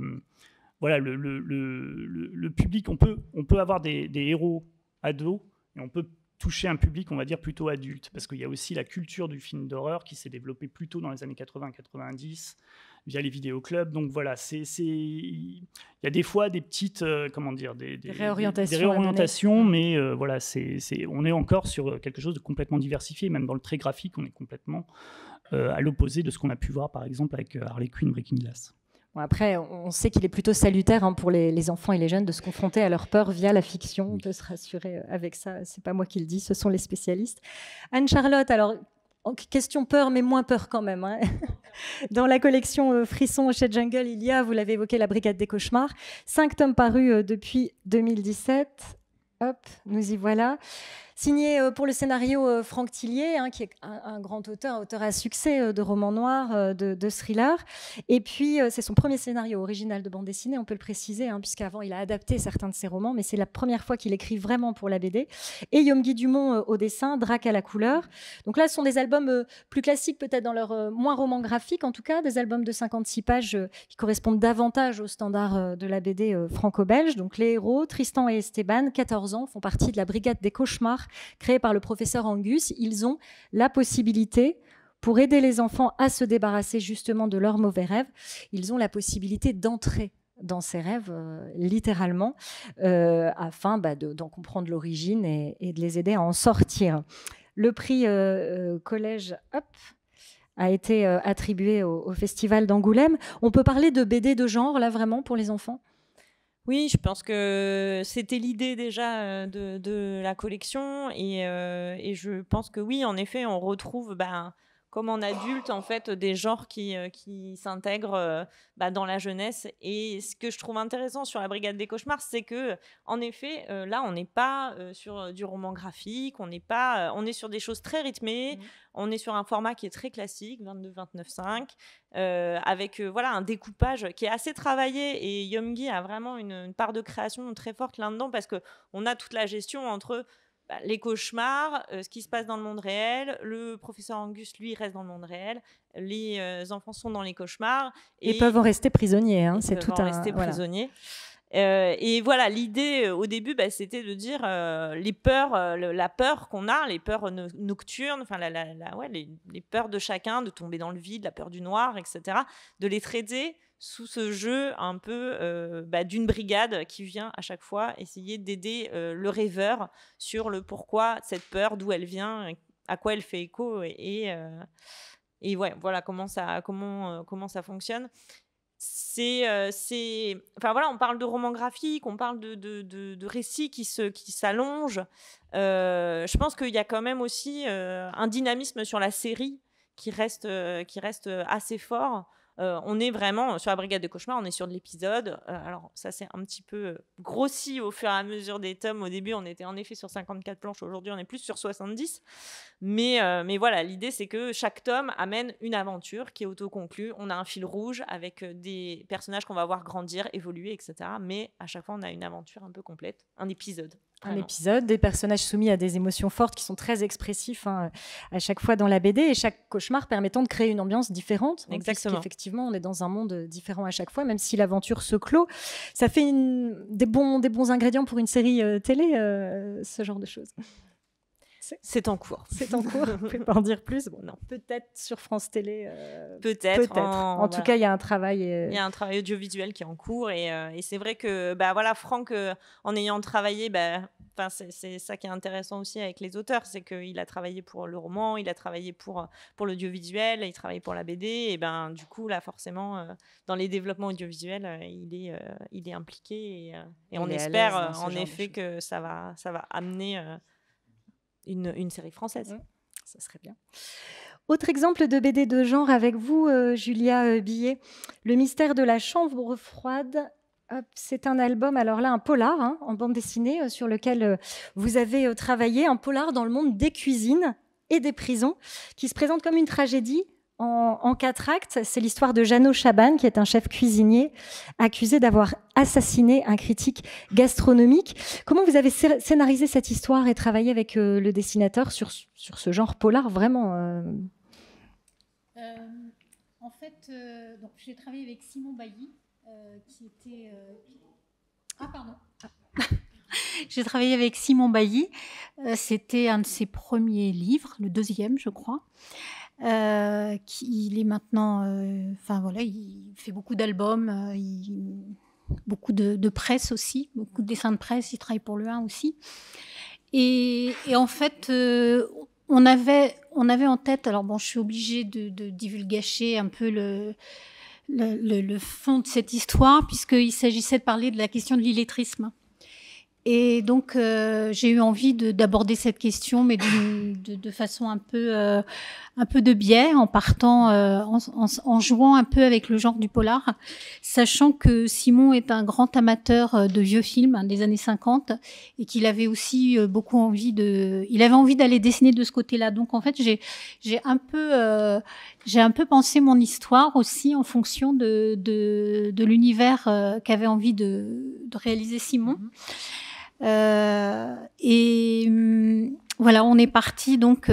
voilà, le public, on peut avoir des héros ados, et on peut toucher un public, on va dire, plutôt adulte, parce qu'il y a aussi la culture du film d'horreur qui s'est développée plutôt dans les années 80-90 via les vidéoclubs. Donc voilà, il y a des fois des petites, comment dire, des réorientations, mais voilà, on est encore sur quelque chose de complètement diversifié. Même dans le trait graphique, on est complètement à l'opposé de ce qu'on a pu voir, par exemple, avec Harley Quinn Breaking Glass. Bon, après, on sait qu'il est plutôt salutaire pour les enfants et les jeunes de se confronter à leur peur via la fiction. On peut se rassurer avec ça. C'est pas moi qui le dis, ce sont les spécialistes. Anne-Charlotte, alors, question peur, mais moins peur quand même. Hein. Dans la collection Frisson chez Jungle, il y a, vous l'avez évoqué, La Brigade des Cauchemars. 5 tomes parus depuis 2017. Hop, nous y voilà. Signé pour le scénario Franck Tillier, qui est un grand auteur à succès de romans noirs, de thrillers. Et puis, c'est son premier scénario original de bande dessinée, on peut le préciser, puisqu'avant, il a adapté certains de ses romans, mais c'est la première fois qu'il écrit vraiment pour la BD. Et Guillaume Dumont au dessin, Drac à la couleur. Donc là, ce sont des albums plus classiques, peut-être dans leur moins roman graphique, en tout cas, des albums de 56 pages qui correspondent davantage aux standards de la BD franco-belge. Donc les héros, Tristan et Esteban, 14 ans, font partie de la Brigade des Cauchemars, créée par le professeur Angus. Ils ont la possibilité, pour aider les enfants à se débarrasser justement de leurs mauvais rêves, ils ont la possibilité d'entrer dans ces rêves, littéralement, afin d'en comprendre l'origine et de les aider à en sortir. Le prix Collège a été attribué au Festival d'Angoulême. On peut parler de BD de genre, là, vraiment, pour les enfants ? Oui, je pense que c'était l'idée déjà de la collection et je pense que oui, en effet, on retrouve, comme en adulte, en fait, des genres qui s'intègrent dans la jeunesse. Et ce que je trouve intéressant sur la Brigade des cauchemars, c'est que, en effet, là, on n'est pas sur du roman graphique, on est sur des choses très rythmées, on est sur un format qui est très classique, 22-29-5, avec voilà, un découpage qui est assez travaillé. Et Yoongi a vraiment une part de création très forte là-dedans, parce qu'on a toute la gestion entre les cauchemars, ce qui se passe dans le monde réel, le professeur Angus, lui, reste dans le monde réel, les enfants sont dans les cauchemars. Et peuvent en rester prisonniers. Hein, c'est tout rester prisonniers. Et voilà, l'idée au début, c'était de dire les peurs, la peur qu'on a, les peurs nocturnes, enfin les peurs de chacun, de tomber dans le vide, la peur du noir, etc., de les traiter sous ce jeu un peu d'une brigade qui vient à chaque fois essayer d'aider le rêveur sur le pourquoi cette peur, d'où elle vient, à quoi elle fait écho, et ouais, voilà comment ça fonctionne. Enfin voilà, on parle de romans graphiques, on parle de récits qui s'allongent. Je pense qu'il y a quand même aussi un dynamisme sur la série qui reste assez fort. On est vraiment sur la Brigade des cauchemars, on est sur de l'épisode. Alors ça c'est un petit peu grossi au fur et à mesure des tomes. Au début on était en effet sur 54 planches, aujourd'hui on est plus sur 70. Mais voilà, l'idée c'est que chaque tome amène une aventure qui est autoconclue. On a un fil rouge avec des personnages qu'on va voir grandir, évoluer, etc. Mais à chaque fois on a une aventure un peu complète, un épisode. Un épisode, des personnages soumis à des émotions fortes qui sont très expressifs à chaque fois dans la BD, et chaque cauchemar permettant de créer une ambiance différente. Exactement. Effectivement, on est dans un monde différent à chaque fois, même si l'aventure se clôt. Ça fait des bons ingrédients pour une série télé, ce genre de choses. C'est en cours. C'est en cours. Vous pouvez pas en dire plus. Bon, non, peut-être sur France Télé. Peut-être. En tout cas, il y a un travail. Il y a un travail audiovisuel qui est en cours, et c'est vrai que voilà, Franck, en ayant travaillé, c'est ça qui est intéressant aussi avec les auteurs, c'est qu'il a travaillé pour le roman, il a travaillé pour l'audiovisuel, il travaille pour la BD, et du coup là forcément dans les développements audiovisuels, il est impliqué, et on espère en effet que ça va amener une série française. Ça serait bien. Autre exemple de BD de genre avec vous, Julia Billet, Le mystère de la chambre froide. C'est un album, alors là, un polar en bande dessinée sur lequel vous avez travaillé, un polar dans le monde des cuisines et des prisons, qui se présente comme une tragédie en 4 actes. C'est l'histoire de Jeannot Chaban, qui est un chef cuisinier accusé d'avoir assassiné un critique gastronomique. Comment vous avez scénarisé cette histoire et travaillé avec le dessinateur sur ce genre polar vraiment En fait, donc, j'ai travaillé avec Simon Bailly, qui était... J'ai travaillé avec Simon Bailly. C'était un de ses premiers livres, le 2e, je crois. Il est maintenant... il fait beaucoup d'albums, beaucoup de presse aussi, beaucoup de dessins de presse. Il travaille pour le 1 aussi. Et en fait... on avait en tête, alors bon, je suis obligée de divulgacher un peu le fond de cette histoire, puisqu'il s'agissait de parler de la question de l'illettrisme. Et donc, j'ai eu envie d'aborder cette question, mais de façon un peu de biais, en partant, en jouant un peu avec le genre du polar, sachant que Simon est un grand amateur de vieux films des années 50, et qu'il avait aussi beaucoup envie d'aller dessiner de ce côté-là. Donc, en fait, j'ai un peu pensé mon histoire aussi en fonction de l'univers qu'avait envie de réaliser Simon. Et voilà, on est parti donc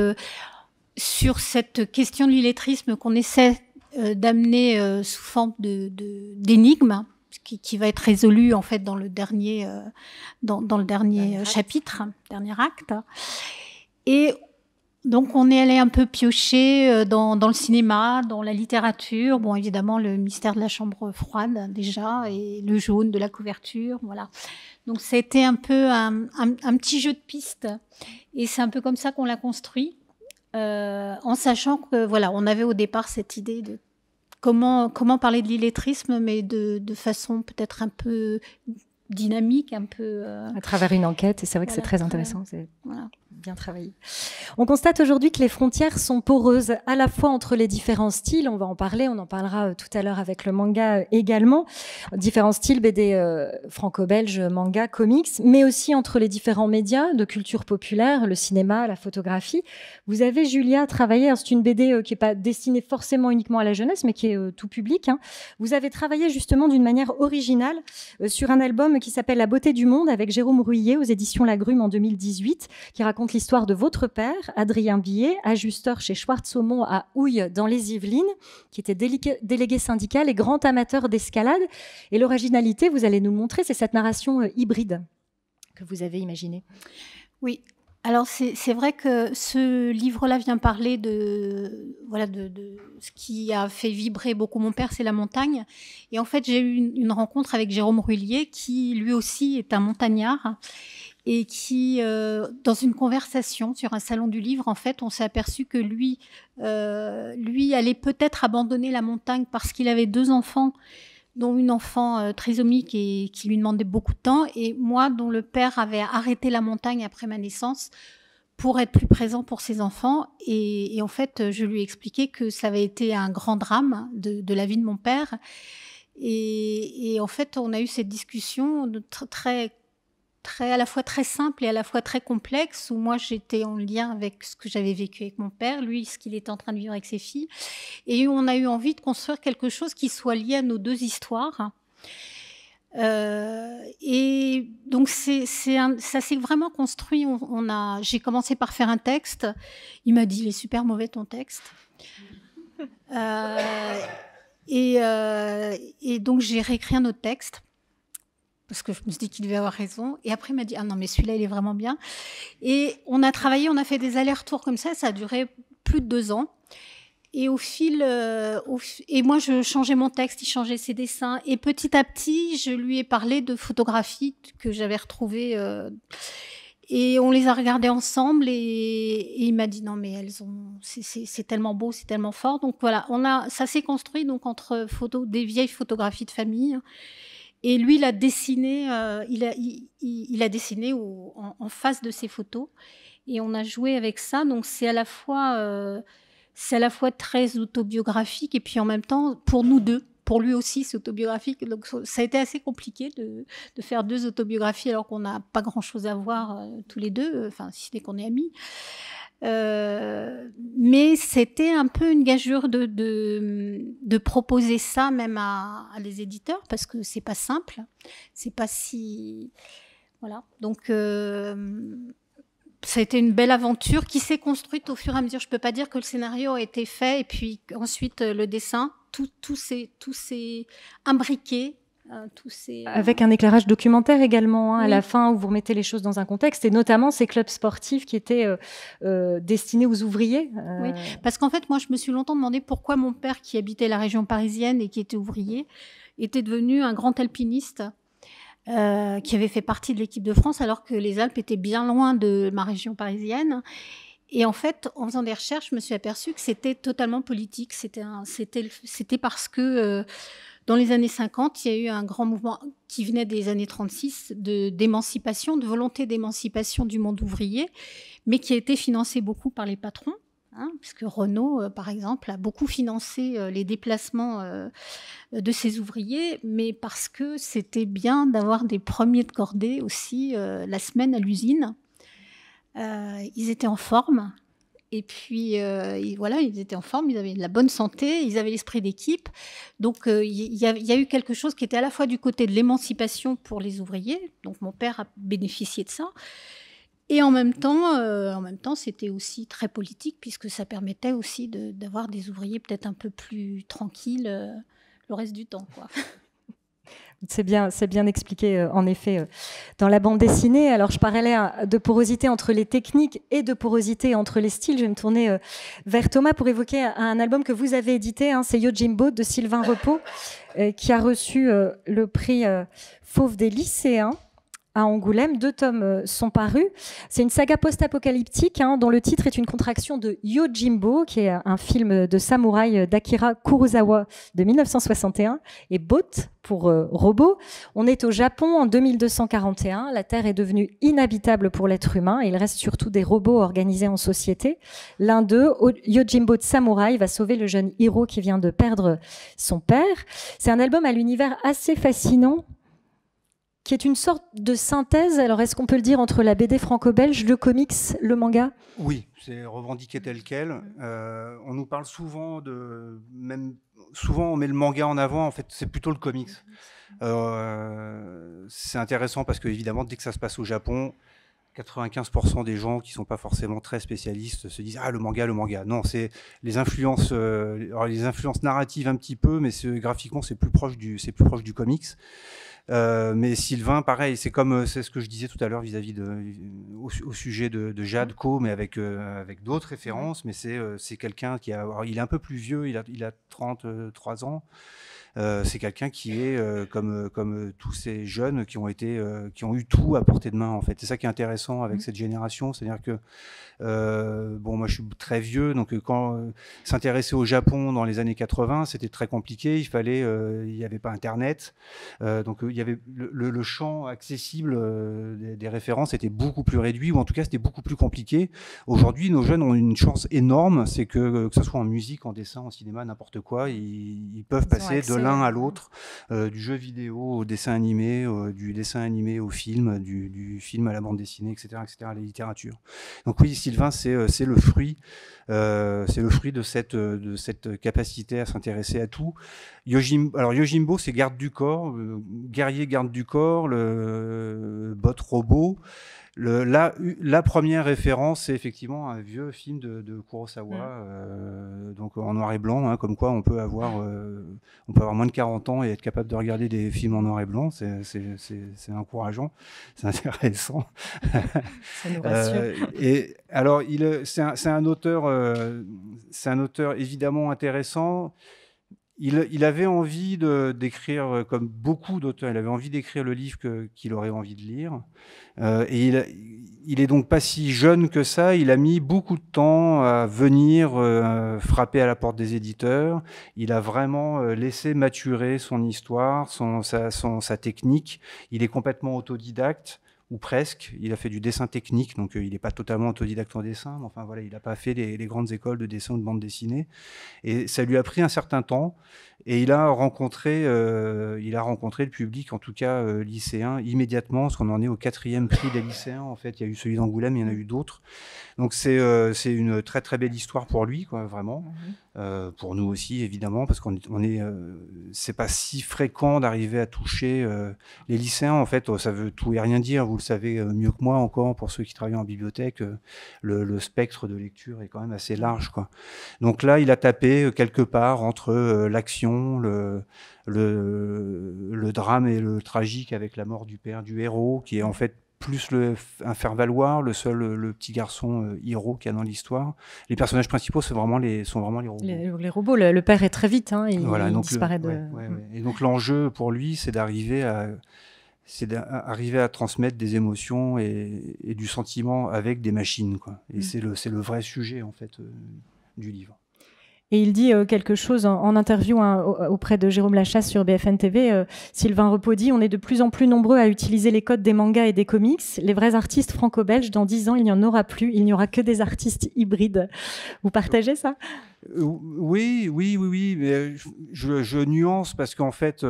sur cette question de l'illettrisme qu'on essaie d'amener sous forme d'énigme, qui va être résolue en fait dans le dernier chapitre, dernier acte. Et donc on est allé un peu piocher dans le cinéma, dans la littérature, bon évidemment le mystère de la chambre froide déjà, et le jaune de la couverture, voilà. Donc c'était un peu un petit jeu de piste, et c'est un peu comme ça qu'on l'a construit, en sachant que voilà, on avait au départ cette idée de comment parler de l'illettrisme, mais de façon peut-être un peu dynamique, un peu à travers une enquête, et c'est vrai que c'est très intéressant. Voilà. bien travaillé. On constate aujourd'hui que les frontières sont poreuses, à la fois entre les différents styles, on va en parler, on en parlera tout à l'heure avec le manga également, différents styles BD franco-belge, manga, comics, mais aussi entre les différents médias de culture populaire, le cinéma, la photographie. Vous avez, Julia, travaillé, c'est une BD qui n'est pas destinée forcément uniquement à la jeunesse, mais qui est tout public. Vous avez travaillé justement d'une manière originale sur un album qui s'appelle La beauté du monde avec Jérôme Rouillet aux éditions Lagrume en 2018, qui raconte l'histoire de votre père, Adrien Billet, ajusteur chez Schwartz Saumon à Houille dans les Yvelines, qui était délégué syndical et grand amateur d'escalade. Et l'originalité, vous allez nous montrer, c'est cette narration hybride que vous avez imaginée. Oui. Alors, c'est vrai que ce livre-là vient parler de ce qui a fait vibrer beaucoup mon père, c'est la montagne. Et en fait, j'ai eu une rencontre avec Jérôme Rouillet, qui lui aussi est un montagnard, et qui, dans une conversation sur un salon du livre, en fait, on s'est aperçu que lui allait peut-être abandonner la montagne parce qu'il avait 2 enfants, dont une enfant trisomique et qui lui demandait beaucoup de temps, et moi, dont le père avait arrêté la montagne après ma naissance pour être plus présent pour ses enfants. Et en fait, je lui ai expliqué que ça avait été un grand drame de la vie de mon père. Et en fait, on a eu cette discussion à la fois très simple et à la fois très complexe, où moi j'étais en lien avec ce que j'avais vécu avec mon père, lui ce qu'il était en train de vivre avec ses filles, et on a eu envie de construire quelque chose qui soit lié à nos 2 histoires. Et donc ça s'est vraiment construit. J'ai commencé par faire un texte. Il m'a dit: il est super mauvais ton texte. Et donc j'ai réécrit un autre texte, parce que je me suis dit qu'il devait avoir raison. Et après, il m'a dit: ah non, mais celui-là, il est vraiment bien. Et on a travaillé, on a fait des allers-retours comme ça a duré plus de 2 ans. Et et moi, je changeais mon texte, il changeait ses dessins. Et petit à petit, je lui ai parlé de photographies que j'avais retrouvées. Et on les a regardées ensemble, et il m'a dit: non, mais c'est tellement beau, c'est tellement fort. Donc voilà, ça s'est construit donc entre des vieilles photographies de famille. Et lui, il a dessiné, il a dessiné en face de ses photos, et on a joué avec ça. Donc c'est à la fois très autobiographique, et puis en même temps, pour nous deux, pour lui aussi, c'est autobiographique. Donc ça a été assez compliqué de faire 2 autobiographies alors qu'on n'a pas grand-chose à voir tous les deux, enfin si ce n'est qu'on est amis. Mais c'était un peu une gageure de proposer ça même à les éditeurs, parce que c'est pas simple, c'est pas si... Voilà, donc ça a été une belle aventure qui s'est construite au fur et à mesure. Je peux pas dire que le scénario a été fait et puis ensuite le dessin, tout s'est imbriqué. Avec un éclairage documentaire également, oui. À la fin, où vous remettez les choses dans un contexte, et notamment ces clubs sportifs qui étaient destinés aux ouvriers. Oui, parce qu'en fait, moi, je me suis longtemps demandé pourquoi mon père, qui habitait la région parisienne et qui était ouvrier, était devenu un grand alpiniste qui avait fait partie de l'équipe de France, alors que les Alpes étaient bien loin de ma région parisienne. Et en fait, en faisant des recherches, je me suis aperçue que c'était totalement politique. C'était parce que... dans les années 50, il y a eu un grand mouvement qui venait des années 36 d'émancipation, de volonté d'émancipation du monde ouvrier, mais qui a été financé beaucoup par les patrons, puisque Renault, par exemple, a beaucoup financé les déplacements de ses ouvriers, mais parce que c'était bien d'avoir des premiers de cordée aussi la semaine à l'usine. Ils étaient en forme. Et puis, voilà, ils étaient en forme, ils avaient de la bonne santé, ils avaient l'esprit d'équipe. Donc, il y a eu quelque chose qui était à la fois du côté de l'émancipation pour les ouvriers. Donc, mon père a bénéficié de ça. Et en même temps, c'était aussi très politique, puisque ça permettait aussi d'avoir des ouvriers peut-être un peu plus tranquilles le reste du temps, quoi. C'est bien expliqué, en effet, dans la bande dessinée. Alors, je parlais de porosité entre les techniques et de porosité entre les styles. Je vais me tourner vers Thomas pour évoquer un album que vous avez édité, c'est Yojimbo de Sylvain Repos, qui a reçu le prix Fauve des lycéens. à Angoulême. 2 tomes sont parus. C'est une saga post-apocalyptique dont le titre est une contraction de Yojimbo, qui est un film de samouraï d'Akira Kurosawa de 1961, et Boat pour robot. On est au Japon en 2241. La Terre est devenue inhabitable pour l'être humain et il reste surtout des robots organisés en société. L'un d'eux, Yojimbo de samouraï, va sauver le jeune Hiro qui vient de perdre son père. C'est un album à l'univers assez fascinant, qui est une sorte de synthèse, alors est-ce qu'on peut le dire, entre la BD franco-belge, le comics, le manga? Oui, c'est revendiqué tel quel. On nous parle souvent souvent on met le manga en avant, en fait c'est plutôt le comics. C'est intéressant parce que évidemment dès que ça se passe au Japon, 95% des gens qui sont pas forcément très spécialistes se disent le manga. Non, c'est les influences, les influences narratives un petit peu, mais graphiquement c'est plus proche du comics. Mais Sylvain, pareil, c'est ce que je disais tout à l'heure vis-à-vis au sujet de Jade Co, mais avec d'autres références. Mais c'est quelqu'un il est un peu plus vieux, il a 33 ans. C'est quelqu'un qui est comme tous ces jeunes qui ont eu tout à portée de main, en fait. C'est ça qui est intéressant avec cette génération, c'est-à-dire que moi je suis très vieux, donc quand s'intéresser au Japon dans les années 80, c'était très compliqué. Il n'y avait pas Internet, donc il y avait le champ accessible des références était beaucoup plus réduit, ou en tout cas c'était beaucoup plus compliqué. Aujourd'hui, nos jeunes ont une chance énorme, c'est que ce soit en musique, en dessin, en cinéma, n'importe quoi, ils peuvent passer de l'un à l'autre, du jeu vidéo au dessin animé, du dessin animé au film, du film à la bande dessinée, etc., à la littérature. Donc oui, Sylvain, c'est le fruit de cette capacité à s'intéresser à tout. Yojimbo, c'est garde du corps, guerrier garde du corps, le bot robot. La première référence, c'est effectivement un vieux film de Kurosawa, donc en noir et blanc, comme quoi on peut avoir moins de 40 ans et être capable de regarder des films en noir et blanc. C'est encourageant, c'est intéressant. Ça nous rassure. Et alors, c'est un auteur évidemment intéressant. Il avait envie d'écrire, comme beaucoup d'auteurs, il avait envie d'écrire le livre qu'il aurait envie de lire. Et il est donc pas si jeune que ça. Il a mis beaucoup de temps à venir frapper à la porte des éditeurs. Il a vraiment laissé maturer son histoire, sa technique. Il est complètement autodidacte, ou presque. Il a fait du dessin technique, donc il n'est pas totalement autodidacte en dessin, mais enfin voilà, il n'a pas fait les grandes écoles de dessin ou de bande dessinée. Et ça lui a pris un certain temps, et il a rencontré le public, en tout cas lycéen, immédiatement, parce qu'on en est au 4e prix des lycéens. En fait, il y a eu celui d'Angoulême, il y en a eu d'autres. Donc c'est une très très belle histoire pour lui, quoi, vraiment. Pour nous aussi, évidemment, parce c'est pas si fréquent d'arriver à toucher les lycéens. En fait, ça veut tout et rien dire. Vous le savez mieux que moi encore, pour ceux qui travaillent en bibliothèque, le spectre de lecture est quand même assez large, quoi. Donc là, il a tapé quelque part entre l'action, le drame et le tragique avec la mort du père du héros, qui est en fait plus un faire-valoir, le petit garçon Hiro qu'il y a dans l'histoire. Les personnages principaux sont vraiment les robots. Les robots, le père est très vite, il disparaît Et donc l'enjeu pour lui, c'est d'arriver à transmettre des émotions et du sentiment avec des machines, quoi. Et c'est le vrai sujet, en fait, du livre. Et il dit quelque chose en interview auprès de Jérôme Lachasse sur BFM TV. Sylvain Repaud dit « On est de plus en plus nombreux à utiliser les codes des mangas et des comics. Les vrais artistes franco-belges, dans 10 ans, il n'y en aura plus. Il n'y aura que des artistes hybrides. » Vous partagez ça ? Oui, mais je nuance parce qu'en fait...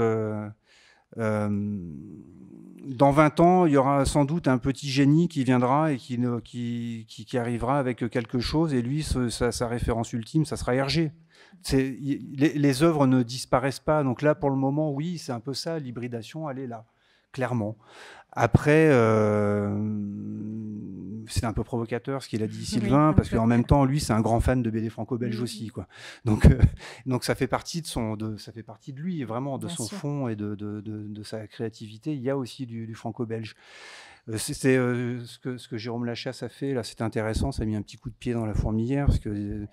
dans 20 ans, il y aura sans doute un petit génie qui viendra et qui arrivera avec quelque chose, et lui, sa référence ultime, ça sera Hergé. Les œuvres ne disparaissent pas, donc là, pour le moment, oui, c'est un peu ça, l'hybridation, elle est là, clairement. Après, c'est un peu provocateur ce qu'il a dit Sylvain, parce qu'en même temps, lui, c'est un grand fan de BD franco-belge aussi, quoi. Donc ça fait partie de lui, vraiment, de son fond et de sa créativité. Il y a aussi du franco-belge. Ce que Jérôme Lachasse a fait, là, c'est intéressant, ça a mis un petit coup de pied dans la fourmilière, parce que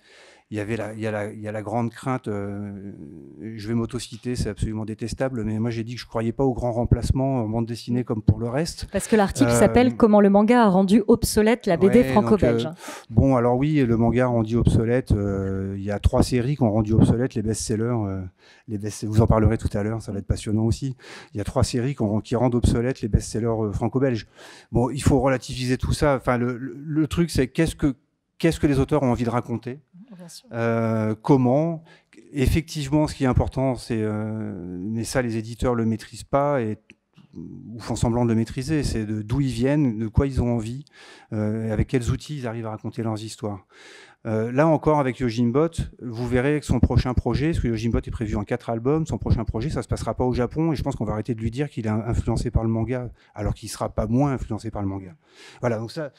il y a la grande crainte, je vais m'autociter, c'est absolument détestable, mais moi j'ai dit que je ne croyais pas au grand remplacement en bande dessinée comme pour le reste. Parce que l'article s'appelle « Comment le manga a rendu obsolète la BD franco-belge ». Bon, alors oui, le manga a rendu obsolète, il y a 3 séries qui ont rendu obsolète les best-sellers, vous en parlerez tout à l'heure, ça va être passionnant aussi. Il y a 3 séries qui rendent obsolètes les best-sellers franco-belges. Bon, il faut relativiser tout ça. Enfin, le truc, c'est qu'est-ce que les auteurs ont envie de raconter, comment. Effectivement, ce qui est important, c'est, mais ça, les éditeurs le maîtrisent pas ou font semblant de le maîtriser, c'est d'où ils viennent, de quoi ils ont envie, avec quels outils ils arrivent à raconter leurs histoires. Là encore, avec Yojimbot, vous verrez que son prochain projet, parce que Yojimbot est prévu en 4 albums, son prochain projet, ça se passera pas au Japon, et je pense qu'on va arrêter de lui dire qu'il est influencé par le manga, alors qu'il sera pas moins influencé par le manga. Voilà, donc ça...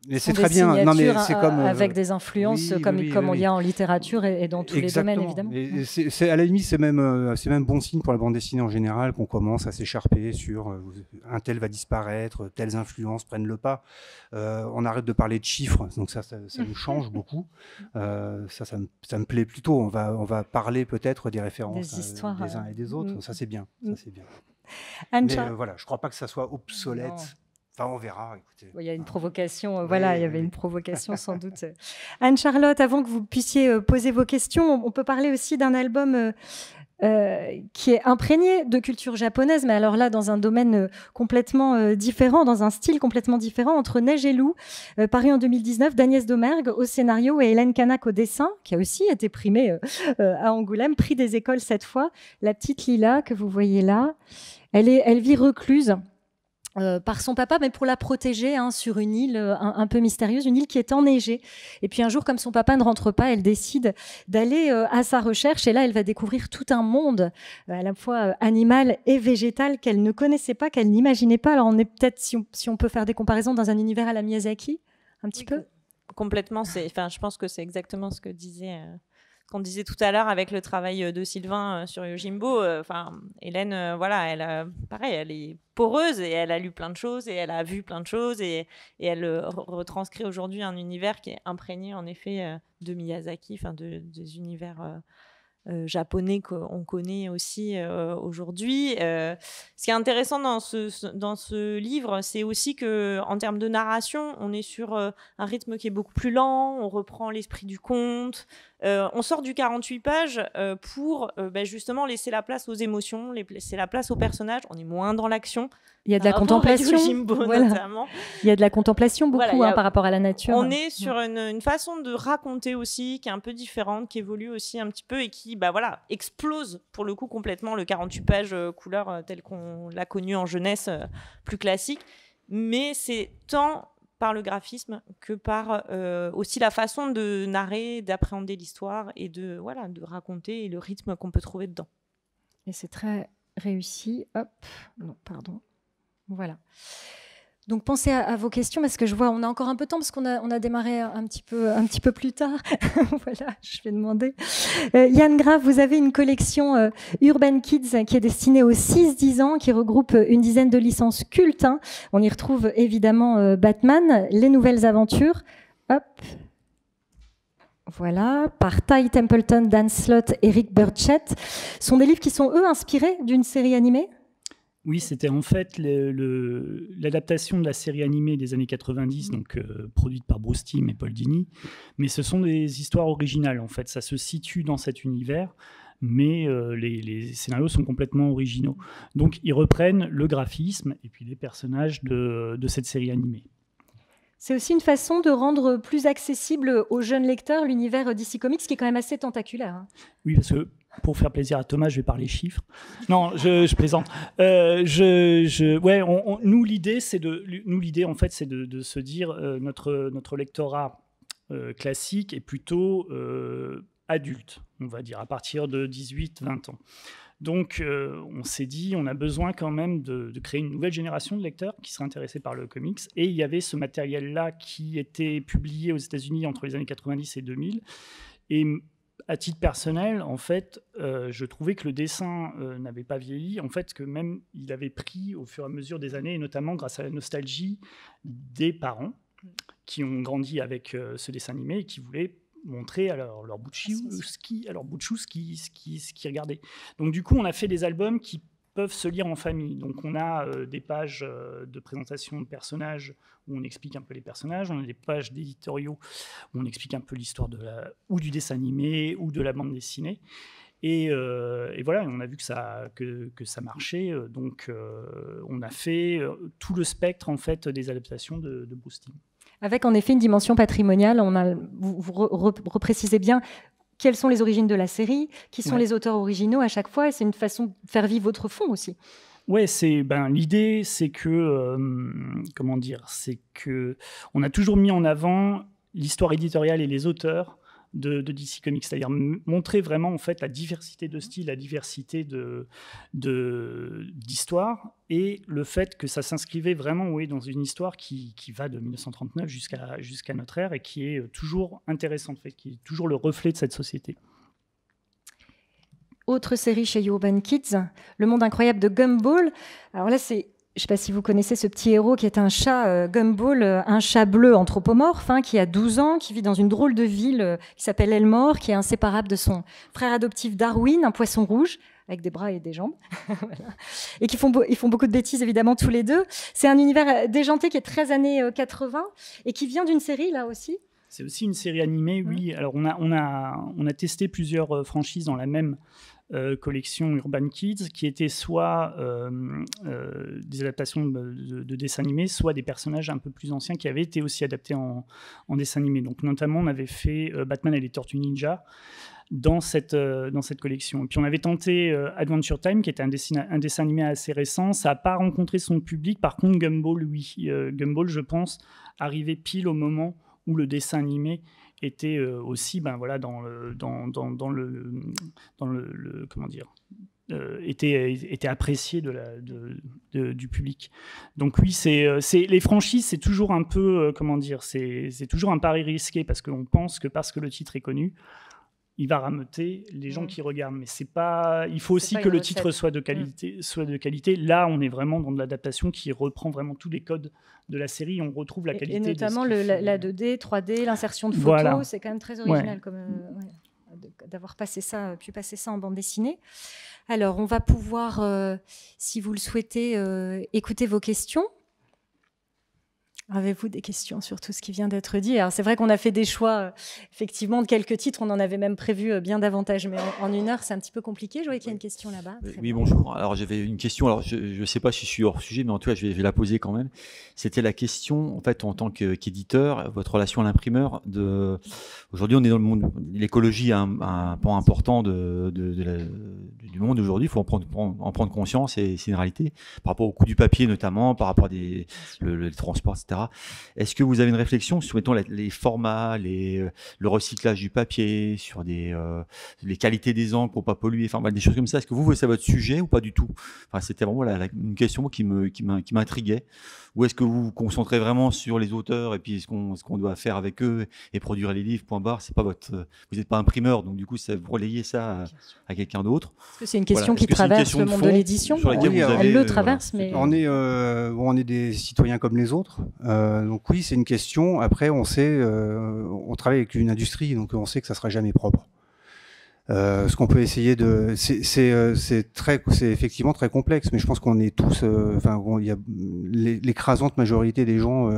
Mais c'est très bien. Non, mais c'est comme avec des influences comme il y a en littérature et dans tous Exactement. les domaines, évidemment. Et à la limite, c'est même bon signe pour la bande dessinée en général qu'on commence à s'écharper sur un tel va disparaître, telles influences prennent le pas. On arrête de parler de chiffres, donc ça nous change beaucoup. Ça me plaît plutôt. On va parler peut-être des références des uns et des autres. Ça c'est bien. Ça c'est bien. Mais voilà, je crois pas que ça soit obsolète. Non. Enfin, on verra, écoutez. Il y a une provocation, il y avait une provocation sans doute. Anne-Charlotte, avant que vous puissiez poser vos questions, on peut parler aussi d'un album qui est imprégné de culture japonaise, mais alors là, dans un domaine complètement différent, dans un style complètement différent, entre Neige et Loup, paru en 2019, d'Agnès Domergue au scénario et Hélène Canac au dessin, qui a aussi été primée à Angoulême, prix des écoles cette fois. La petite Lila, que vous voyez là, elle vit recluse par son papa, mais pour la protéger sur une île un peu mystérieuse, une île qui est enneigée. Et puis un jour, comme son papa ne rentre pas, elle décide d'aller à sa recherche. Et là, elle va découvrir tout un monde, à la fois animal et végétal, qu'elle ne connaissait pas, qu'elle n'imaginait pas. Alors on est peut-être, si on peut faire des comparaisons, dans un univers à la Miyazaki, un petit peu. Complètement. Je pense que c'est exactement ce que qu'on disait tout à l'heure avec le travail de Sylvain sur Yojimbo. Hélène, pareil, elle est poreuse et elle a lu plein de choses et elle a vu plein de choses et elle retranscrit aujourd'hui un univers qui est imprégné en effet de Miyazaki, des univers japonais qu'on connaît aussi aujourd'hui. Ce qui est intéressant dans ce livre, c'est aussi qu'en termes de narration, on est sur un rythme qui est beaucoup plus lent, on reprend l'esprit du conte, on sort du 48 pages pour justement laisser la place aux émotions, laisser la place aux personnages, on est moins dans l'action. Il y a de la contemplation, notamment. Il y a de la contemplation beaucoup par rapport à la nature. On est sur une façon de raconter aussi qui est un peu différente, qui évolue aussi un petit peu et qui explose pour le coup complètement le 48 pages couleur tel qu'on l'a connu en jeunesse plus classique. Mais c'est tant par le graphisme que par aussi la façon de narrer, d'appréhender l'histoire et de raconter et le rythme qu'on peut trouver dedans. Et c'est très réussi. Hop, non, pardon. Voilà. Donc pensez à vos questions parce que je vois on a encore un peu de temps parce qu'on a démarré un petit peu plus tard. Voilà, je vais demander. Yann Grave, vous avez une collection Urban Kids qui est destinée aux 6-10 ans, qui regroupe une dizaine de licences cultes. On y retrouve évidemment Batman, Les Nouvelles Aventures. Hop. Voilà, par Ty Templeton, Dan Slott et Rick Burchett. Ce sont des livres qui sont, eux, inspirés d'une série animée ? Oui, c'était en fait l'adaptation de la série animée des années 90, donc produite par Bruce Timm et Paul Dini. Mais ce sont des histoires originales, en fait. Ça se situe dans cet univers, mais les scénarios sont complètement originaux. Donc, ils reprennent le graphisme et puis les personnages de cette série animée. C'est aussi une façon de rendre plus accessible aux jeunes lecteurs l'univers DC Comics, qui est quand même assez tentaculaire. Oui, parce que pour faire plaisir à Thomas, je vais parler chiffres. Non, je plaisante. Nous, l'idée, c'est de se dire notre lectorat classique est plutôt adulte, on va dire, à partir de 18-20 ans. Donc, on s'est dit, on a besoin quand même de créer une nouvelle génération de lecteurs qui seraient intéressés par le comics. Et il y avait ce matériel-là qui était publié aux États-Unis entre les années 90 et 2000. Et à titre personnel, en fait, je trouvais que le dessin n'avait pas vieilli, en fait, que même il avait pris au fur et à mesure des années, et notamment grâce à la nostalgie des parents qui ont grandi avec ce dessin animé et qui voulaient montrer à leur bout de chou ce qu'ils regardaient. Donc du coup, on a fait des albums qui peuvent se lire en famille. Donc on a des pages de présentation de personnages où on explique un peu les personnages, on a des pages d'éditoriaux où on explique un peu l'histoire ou du dessin animé ou de la bande dessinée. Et voilà, on a vu que ça marchait. Donc on a fait tout le spectre en fait des adaptations de Bruce Timm. Avec en effet une dimension patrimoniale, vous reprécisez bien quelles sont les origines de la série, qui sont les auteurs originaux à chaque fois, et c'est une façon de faire vivre votre fond aussi. Ouais, l'idée, c'est que c'est que on a toujours mis en avant l'histoire éditoriale et les auteurs de DC Comics, c'est-à-dire montrer vraiment en fait la diversité de styles, la diversité d'histoires, et le fait que ça s'inscrivait vraiment dans une histoire qui va de 1939 jusqu'à notre ère et qui est toujours intéressante, qui est toujours le reflet de cette société. Autre série chez Urban Kids, Le Monde Incroyable de Gumball. Alors là, je ne sais pas si vous connaissez ce petit héros qui est un chat, Gumball, un chat bleu anthropomorphe, qui a 12 ans, qui vit dans une drôle de ville qui s'appelle Elmore, qui est inséparable de son frère adoptif Darwin, un poisson rouge, avec des bras et des jambes. Voilà. Et ils font beaucoup de bêtises, évidemment, tous les deux. C'est un univers déjanté qui est très années 80 et qui vient d'une série, là aussi. C'est aussi une série animée, oui. Alors, on a testé plusieurs franchises dans la même collection Urban Kids, qui étaient soit des adaptations de dessins animés, soit des personnages un peu plus anciens qui avaient été aussi adaptés en dessin animé. Donc, notamment, on avait fait Batman et les Tortues Ninja dans cette collection. Et puis, on avait tenté Adventure Time, qui était un dessin animé assez récent. Ça n'a pas rencontré son public. Par contre, Gumball, oui. Gumball, je pense, arrivait pile au moment où le dessin animé était aussi dans le comment dire, était apprécié du public. Donc oui, les franchises, c'est toujours un peu c'est toujours un pari risqué, parce qu'on pense que parce que le titre est connu, il va rameuter les gens qui regardent, mais c'est pas. Il faut aussi que le titre soit de qualité. Là, on est vraiment dans de l'adaptation qui reprend vraiment tous les codes de la série. On retrouve la qualité. Et notamment la 2D, 3D, l'insertion de photos, c'est quand même très original d'avoir pu passer ça en bande dessinée. Alors, on va pouvoir, si vous le souhaitez, écouter vos questions. Avez-vous des questions sur tout ce qui vient d'être dit? Alors, c'est vrai qu'on a fait des choix, effectivement, de quelques titres. On en avait même prévu bien davantage, mais en une heure, c'est un petit peu compliqué. Je vois qu'il y a une question là-bas. Oui, bonjour. Alors, j'avais une question. Alors, je ne sais pas si je suis hors sujet, mais en tout cas, je vais la poser quand même. C'était la question, en fait, en tant qu'éditeur, votre relation à l'imprimeur. Aujourd'hui, on est dans le monde. L'écologie est un pan important du monde aujourd'hui. Il faut en prendre conscience, et c'est une réalité. Par rapport au coût du papier, notamment, par rapport à le transport, etc. Est-ce que vous avez une réflexion sur, mettons, les formats, le recyclage du papier, sur les qualités des encres pour pas polluer, enfin des choses comme ça? Est-ce que vous, c'est votre sujet ou pas du tout? Enfin, c'était vraiment une question qui m'intriguait. Ou est-ce que vous vous concentrez vraiment sur les auteurs et puis ce qu'on doit faire avec eux et produire les livres, point barre? C'est pas vous n'êtes pas imprimeur, donc du coup, vous relayez ça à quelqu'un d'autre. Est-ce que c'est une question qui traverse le monde de l'édition? Elle le traverse, mais... On est des citoyens comme les autres. Donc oui, c'est une question. Après, on travaille avec une industrie, donc on sait que ça sera jamais propre. Ce qu'on peut essayer c'est effectivement très complexe, mais je pense qu'on est tous, il y a l'écrasante majorité des gens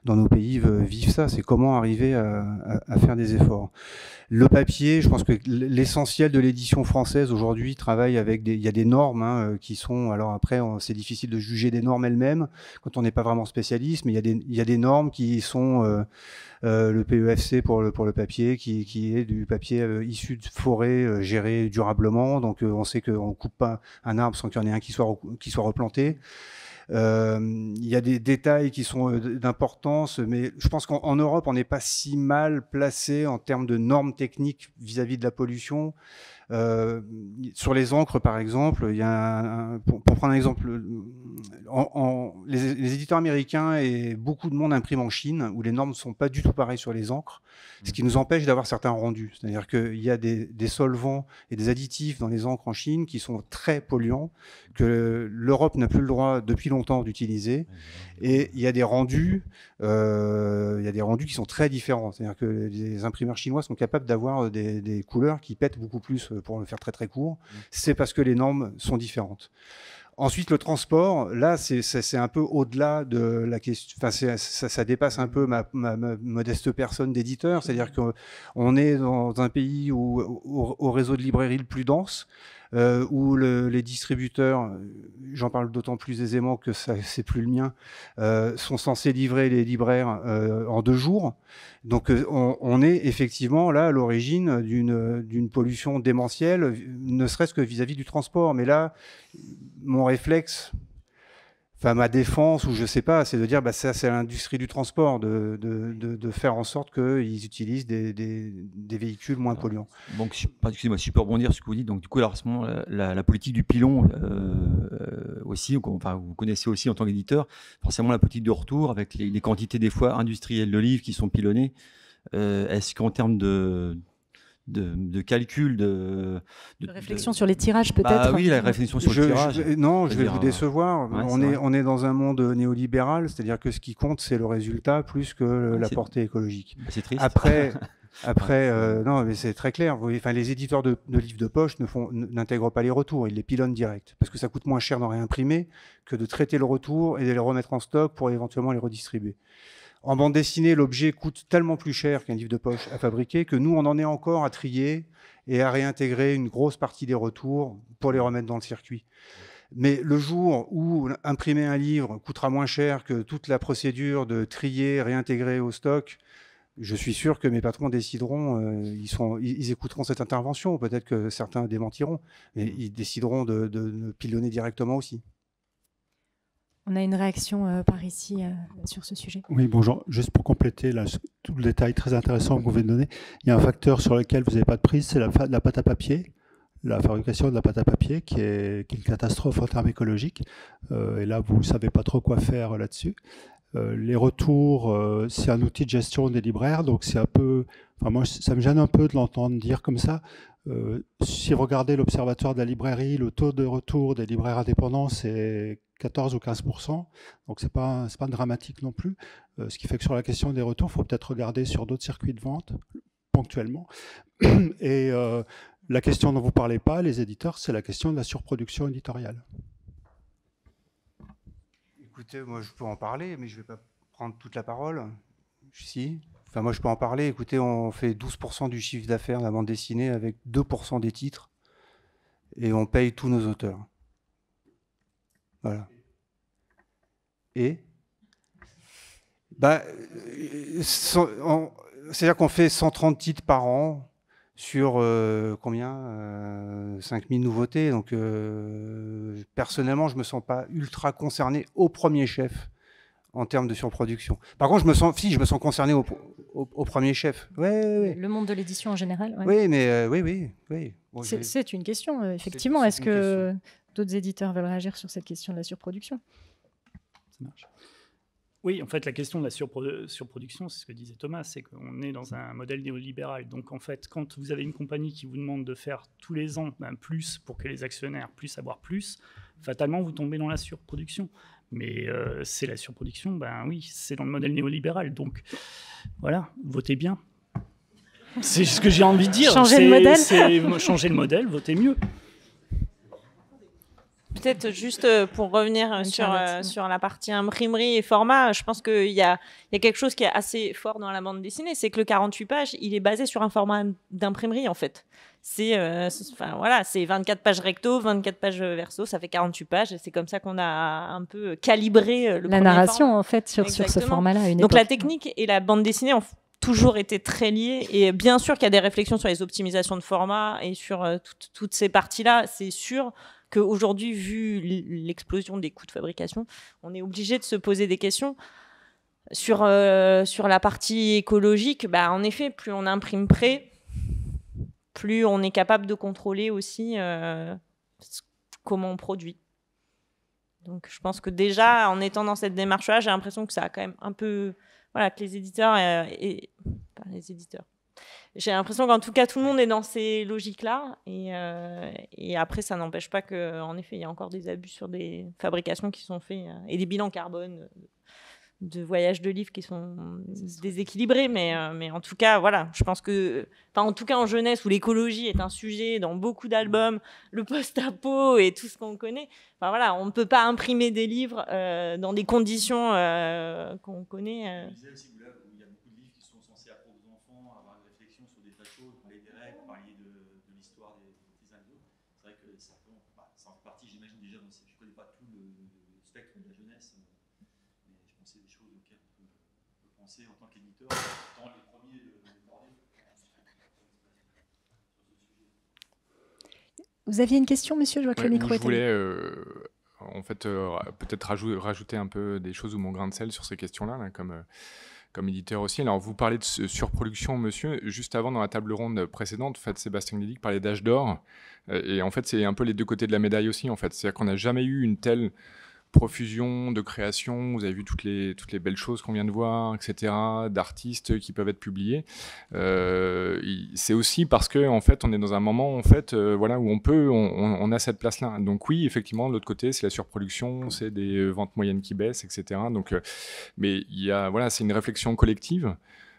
dans nos pays vivent ça. C'est comment arriver à faire des efforts. Le papier, je pense que l'essentiel de l'édition française aujourd'hui travaille avec il y a des normes qui sont, alors après c'est difficile de juger des normes elles-mêmes quand on n'est pas vraiment spécialiste, mais il y a des normes qui sont le PEFC pour le papier, qui est du papier issu de forêt géré durablement. Donc on sait qu'on ne coupe pas un arbre sans qu'il y en ait un qui soit replanté. Il y a des détails qui sont d'importance, mais je pense qu'en Europe, on n'est pas si mal placé en termes de normes techniques vis-à-vis de la pollution. Sur les encres, par exemple, il y a pour prendre un exemple, les éditeurs américains et beaucoup de monde impriment en Chine, où les normes ne sont pas du tout pareilles sur les encres, ce qui nous empêche d'avoir certains rendus. C'est-à-dire qu'il y a des solvants et des additifs dans les encres en Chine qui sont très polluants, que l'Europe n'a plus le droit depuis longtemps d'utiliser, et il y a des rendus, qui sont très différents. C'est-à-dire que les imprimeurs chinois sont capables d'avoir des couleurs qui pètent beaucoup plus, pour le faire très très court. C'est parce que les normes sont différentes. Ensuite, le transport, là, c'est un peu au-delà de la question. Enfin, ça dépasse un peu ma modeste personne d'éditeur. C'est-à-dire qu'on est dans un pays au réseau de librairies le plus dense, où les distributeurs, j'en parle d'autant plus aisément que c'est plus le mien, sont censés livrer les libraires en 2 jours. Donc on est effectivement là à l'origine d'une pollution démentielle, ne serait-ce que vis-à-vis du transport. Mais là, mon réflexe, enfin ma défense, ou je sais pas, c'est de dire ça c'est l'industrie du transport de faire en sorte qu'ils utilisent des véhicules moins polluants. Donc, excusez-moi, si je peux rebondir sur ce que vous dites. Donc du coup, alors, à ce moment, la politique du pilon aussi, enfin vous connaissez aussi en tant qu'éditeur, forcément la politique de retour avec les quantités des fois industrielles de livres qui sont pilonnés. Est-ce qu'en termes de calcul, de réflexion sur les tirages peut-être. Oui, la réflexion sur le tirage. Non, je vais vous décevoir. Ouais, on est dans un monde néolibéral, c'est-à-dire que ce qui compte, c'est le résultat plus que la portée écologique. C'est triste. Après, non, mais c'est très clair. Enfin, les éditeurs de livres de poche n'intègrent pas les retours, ils les pilonnent direct, parce que ça coûte moins cher d'en réimprimer que de traiter le retour et de les remettre en stock pour éventuellement les redistribuer. En bande dessinée, l'objet coûte tellement plus cher qu'un livre de poche à fabriquer que nous, on en est encore à trier et à réintégrer une grosse partie des retours pour les remettre dans le circuit. Mais le jour où imprimer un livre coûtera moins cher que toute la procédure de trier, réintégrer au stock, je suis sûr que mes patrons décideront, ils écouteront cette intervention. Peut-être que certains démentiront, mais ils décideront de pilonner directement aussi. On a une réaction par ici sur ce sujet. Oui, bonjour. Juste pour compléter tout le détail très intéressant que vous venez de donner, il y a un facteur sur lequel vous n'avez pas de prise, c'est la pâte à papier, la fabrication de la pâte à papier qui est une catastrophe en termes écologiques. Et là, vous ne savez pas trop quoi faire là-dessus. Les retours, c'est un outil de gestion des libraires, donc c'est un peu... Enfin, moi, ça me gêne un peu de l'entendre dire comme ça. Si vous regardez l'Observatoire de la librairie, le taux de retour des libraires indépendants, c'est 14 ou 15%, donc c'est pas dramatique non plus. Ce qui fait que sur la question des retours, il faut peut-être regarder sur d'autres circuits de vente, ponctuellement. Et la question dont vous ne parlez pas, les éditeurs, c'est la question de la surproduction éditoriale. Écoutez, moi je peux en parler, mais je ne vais pas prendre toute la parole. Si. Enfin, moi je peux en parler. Écoutez, on fait 12% du chiffre d'affaires de la bande dessinée avec 2% des titres et on paye tous nos auteurs. Voilà. Et c'est-à-dire qu'on fait 130 titres par an sur combien 5000 nouveautés. Donc personnellement, je ne me sens pas ultra concerné au premier chef en termes de surproduction. Par contre, je me sens concerné au premier chef. Ouais. Le monde de l'édition en général. Ouais. Oui, mais oui. Bon, c'est une question, effectivement. Est-ce que d'autres éditeurs veulent réagir sur cette question de la surproduction? Ça marche. Oui, en fait, la question de la surproduction, c'est ce que disait Thomas, c'est qu'on est dans un modèle néolibéral. Donc, en fait, quand vous avez une compagnie qui vous demande de faire tous les ans plus pour que les actionnaires puissent avoir plus, fatalement, vous tombez dans la surproduction. Mais c'est la surproduction, oui, c'est dans le modèle néolibéral. Donc, voilà, votez bien. C'est ce que j'ai envie de dire. Changer le modèle. Changer le modèle, votez mieux. Peut-être juste pour revenir sur la partie imprimerie et format, je pense qu'il y a quelque chose qui est assez fort dans la bande dessinée, c'est que le 48 pages, il est basé sur un format d'imprimerie en fait. C'est 24 pages recto, 24 pages verso, ça fait 48 pages et c'est comme ça qu'on a un peu calibré le la narration format. En fait sur ce format-là. À une Donc époque. La technique et la bande dessinée ont toujours été très liées et bien sûr qu'il y a des réflexions sur les optimisations de format et sur toutes ces parties-là, c'est sûr qu'aujourd'hui, vu l'explosion des coûts de fabrication, on est obligé de se poser des questions. Sur la partie écologique, en effet, plus on imprime près, plus on est capable de contrôler aussi comment on produit. Donc je pense que déjà, en étant dans cette démarche-là, j'ai l'impression que ça a quand même un peu... Voilà, que les éditeurs... Pas les éditeurs. J'ai l'impression qu'en tout cas, tout le monde est dans ces logiques-là. Et après, ça n'empêche pas qu'en effet, il y a encore des abus sur des fabrications qui sont faits et des bilans carbone de voyages de livres qui sont déséquilibrés. Mais en tout cas, voilà, je pense que... Enfin, en tout cas, en jeunesse, où l'écologie est un sujet dans beaucoup d'albums, le post-apo et tout ce qu'on connaît, enfin, voilà, on ne peut pas imprimer des livres dans des conditions qu'on connaît. En tant qu'éditeur, dans les premiers Vous aviez une question, monsieur? Je vois que le micro je était... voulais en fait peut-être rajouter un peu des choses ou mon grain de sel sur ces questions-là, là, comme éditeur aussi. Alors vous parlez de surproduction, monsieur. Juste avant, dans la table ronde précédente, en fait, Sébastien Gnellic parlait d'âge d'or. Et en fait, c'est un peu les deux côtés de la médaille aussi. En fait, c'est-à-dire qu'on n'a jamais eu une telle profusion de création, vous avez vu toutes les belles choses qu'on vient de voir, etc., d'artistes qui peuvent être publiés. C'est aussi parce que en fait, on est dans un moment en fait, voilà, où on a cette place-là. Donc oui, effectivement, de l'autre côté, c'est la surproduction, c'est des ventes moyennes qui baissent, etc. Donc, mais il y a, voilà, c'est une réflexion collective.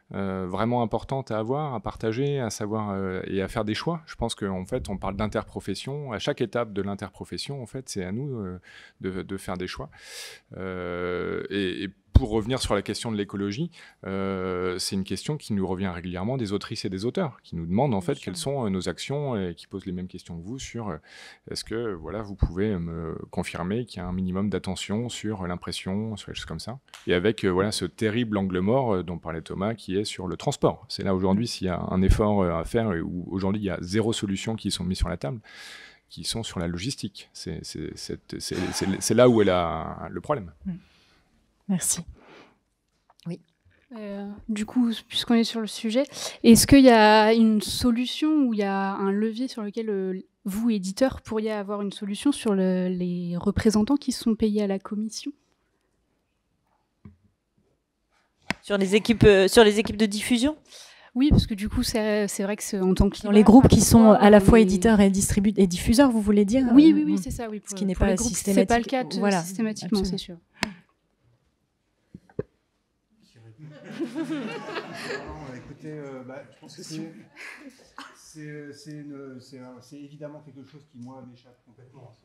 Vraiment importante à avoir, à partager, à savoir et à faire des choix. Je pense qu'en fait, on parle d'interprofession. À chaque étape de l'interprofession, en fait, c'est à nous de faire des choix. Et pour revenir sur la question de l'écologie, c'est une question qui nous revient régulièrement des autrices et des auteurs, qui nous demandent en fait quelles sont nos actions et qui posent les mêmes questions que vous sur est-ce que voilà, vous pouvez me confirmer qu'il y a un minimum d'attention sur l'impression, sur les choses comme ça. Et avec voilà, ce terrible angle mort dont parlait Thomas, qui est sur le transport. C'est là aujourd'hui, s'il y a un effort à faire, où aujourd'hui il y a 0 solution qui sont mises sur la table, qui sont sur la logistique. C'est là où est le problème. Merci. Oui. Du coup, puisqu'on est sur le sujet, est-ce qu'il y a une solution ou il y a un levier sur lequel vous, éditeurs, pourriez avoir une solution sur les représentants qui sont payés à la commission ? Sur les équipes de diffusion ? Oui, parce que du coup, c'est vrai que en tant que dans les groupes qui sont à la fois éditeurs et diffuseurs, vous voulez dire? Oui, c'est ça. Oui, ce qui n'est pas systématique. C'est pas le cas systématiquement, c'est sûr. Écoutez, je pense que c'est évidemment quelque chose qui, moi, m'échappe complètement.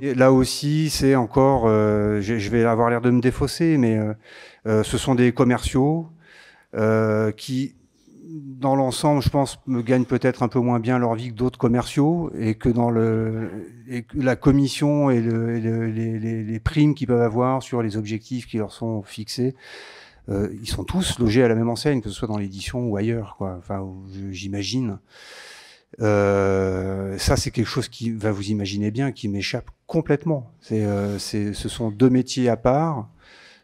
Et là aussi, c'est encore, je vais avoir l'air de me défausser, mais ce sont des commerciaux qui, dans l'ensemble, je pense, me gagnent peut-être un peu moins bien leur vie que d'autres commerciaux, et que la commission et les primes qu'ils peuvent avoir sur les objectifs qui leur sont fixés, ils sont tous logés à la même enseigne, que ce soit dans l'édition ou ailleurs, quoi. Enfin, j'imagine. Ça, c'est quelque chose qui, vous imaginez bien, qui m'échappe complètement. Ce sont deux métiers à part,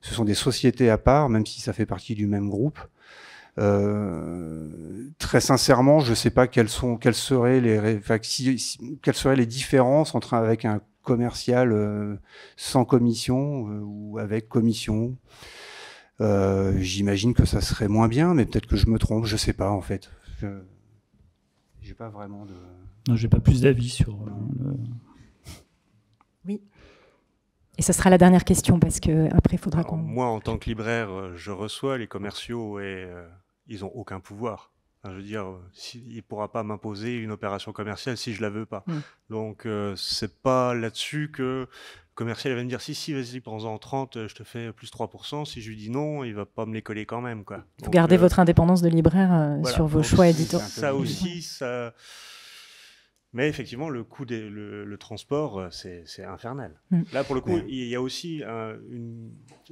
ce sont des sociétés à part, même si ça fait partie du même groupe. Très sincèrement, je ne sais pas quelles seraient les différences avec un commercial sans commission ou avec commission. J'imagine que ça serait moins bien, mais peut-être que je me trompe, je ne sais pas en fait. J'ai pas vraiment de... Non, j'ai pas plus d'avis sur Oui. Et ce sera la dernière question, parce qu'après, il faudra qu'on... Moi, en tant que libraire, je reçois les commerciaux et ils n'ont aucun pouvoir. Enfin, je veux dire, il ne pourra pas m'imposer une opération commerciale si je ne la veux pas. Donc, c'est pas là-dessus que le commercial va me dire si, vas-y, prends-en 30, je te fais plus 3%. Si je lui dis non, il ne va pas me les coller quand même, quoi. Vous gardez votre indépendance de libraire voilà. sur vos choix éditoriaux. Ça aussi, ça... Mais effectivement, le coût le transport, c'est infernal. Là, pour le coup, il y a aussi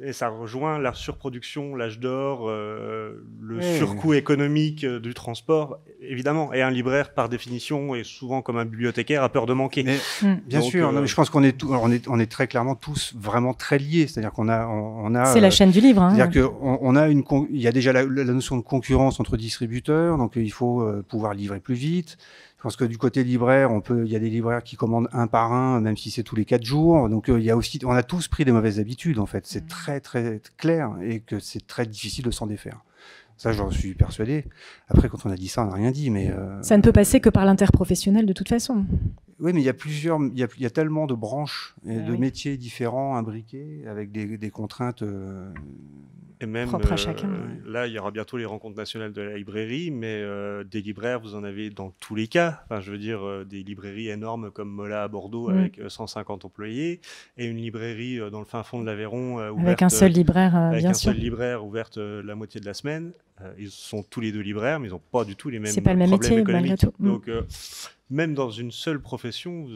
Et ça rejoint la surproduction, l'âge d'or, le surcoût économique du transport, évidemment. Et un libraire, par définition, et souvent comme un bibliothécaire, a peur de manquer. Mais, bien sûr, non, mais je pense qu'on est, on est très clairement tous vraiment très liés. C'est-à-dire qu'on a c'est la chaîne du livre. Hein. C'est-à-dire qu'on a il y a déjà la notion de concurrence entre distributeurs, donc il faut pouvoir livrer plus vite. Je pense que du côté libraire, il y a des libraires qui commandent un par un, même si c'est tous les 4 jours. Donc il y a aussi, on a tous pris des mauvaises habitudes en fait. C'est très très clair et que c'est très difficile de s'en défaire. Ça, j'en suis persuadé. Après, quand on a dit ça, on n'a rien dit, mais ça ne peut passer que par l'interprofessionnel de toute façon. Oui, mais il y a tellement de branches et de métiers différents imbriqués avec des contraintes. Et même, propre à chacun. Là, il y aura bientôt les rencontres nationales de la librairie, mais des libraires, vous en avez dans tous les cas. Enfin, je veux dire, des librairies énormes comme Mola à Bordeaux avec 150 employés, et une librairie dans le fin fond de l'Aveyron ouverte, avec un seul libraire, avec bien un sûr. seul libraire ouverte la moitié de la semaine. Ils sont tous les deux libraires, mais ils n'ont pas du tout les mêmes C'est pas le même problèmes métier, économiques. malgré tout. Donc, même dans une seule profession,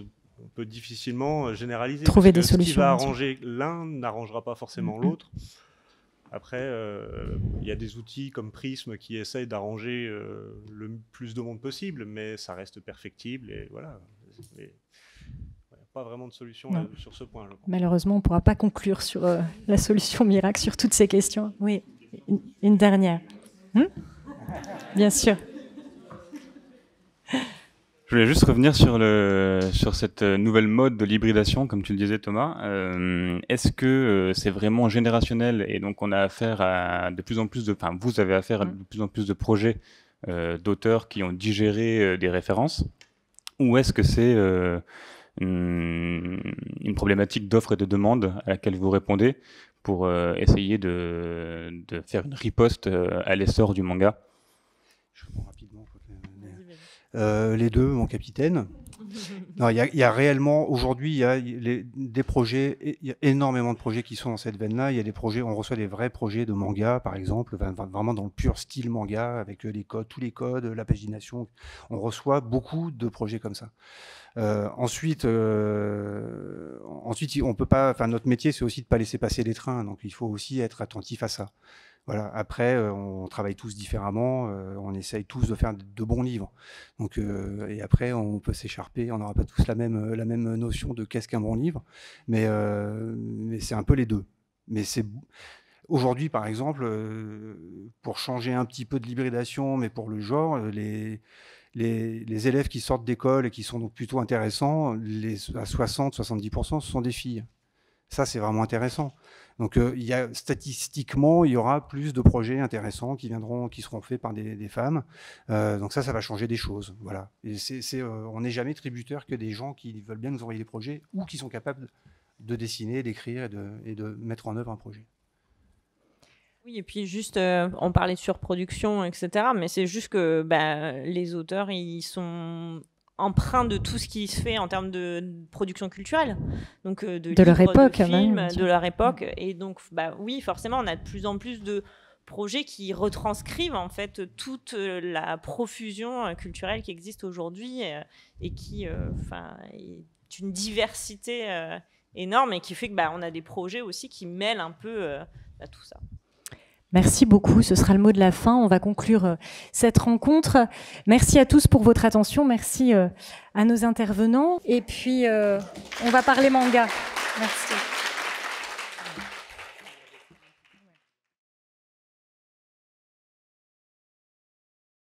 on peut difficilement généraliser. Trouver des parce que solutions. Ce qui va arranger l'un n'arrangera pas forcément l'autre. Après, il y a des outils comme Prism qui essayent d'arranger le plus de monde possible, mais ça reste perfectible et voilà. Il n'y a pas vraiment de solution sur ce point. Je crois. Malheureusement, on ne pourra pas conclure sur la solution miracle sur toutes ces questions. Oui, une dernière. Bien sûr. Je voulais juste revenir sur cette nouvelle mode de l'hybridation, comme tu le disais Thomas. Est-ce que c'est vraiment générationnel et donc on a affaire à de plus en plus vous avez affaire à de plus en plus de projets d'auteurs qui ont digéré des références, ou est-ce que c'est une problématique d'offre et de demande à laquelle vous répondez pour essayer de faire une riposte à l'essor du manga? Les deux, mon capitaine. Non, il y a réellement, aujourd'hui, il y a des projets, il y a énormément de projets qui sont dans cette veine-là. Il y a des projets, on reçoit des vrais projets de manga, par exemple, vraiment dans le pur style manga, avec les codes, tous les codes, la pagination. On reçoit beaucoup de projets comme ça. Ensuite, on peut pas, notre métier, c'est aussi de pas laisser passer les trains. Donc, il faut aussi être attentif à ça. Voilà. Après, on travaille tous différemment, on essaye tous de faire de bons livres. Donc, et après, on peut s'écharper, on n'aura pas tous la même notion de qu'est-ce qu'un bon livre, mais c'est un peu les deux. Mais c'est aujourd'hui, par exemple, pour changer un petit peu de l'hybridation, mais pour le genre, les élèves qui sortent d'école et qui sont donc plutôt intéressants, à 60-70%, ce sont des filles. Ça, c'est vraiment intéressant. Donc, statistiquement, il y aura plus de projets intéressants qui seront faits par des femmes. Donc ça va changer des choses. Voilà. Et on n'est jamais tributaire que des gens qui veulent bien nous envoyer des projets ou qui sont capables de dessiner, d'écrire et de mettre en œuvre un projet. Oui, et puis juste, on parlait de surproduction, etc. Mais c'est juste que les auteurs, ils sont empreint de tout ce qui se fait en termes de production culturelle, donc de livres, leur époque, de films, de leur époque, et donc oui, forcément, on a de plus en plus de projets qui retranscrivent en fait toute la profusion culturelle qui existe aujourd'hui et qui est une diversité énorme et qui fait que on a des projets aussi qui mêlent un peu tout ça. Merci beaucoup, ce sera le mot de la fin. On va conclure cette rencontre. Merci à tous pour votre attention, merci à nos intervenants. Et puis, on va parler manga. Merci.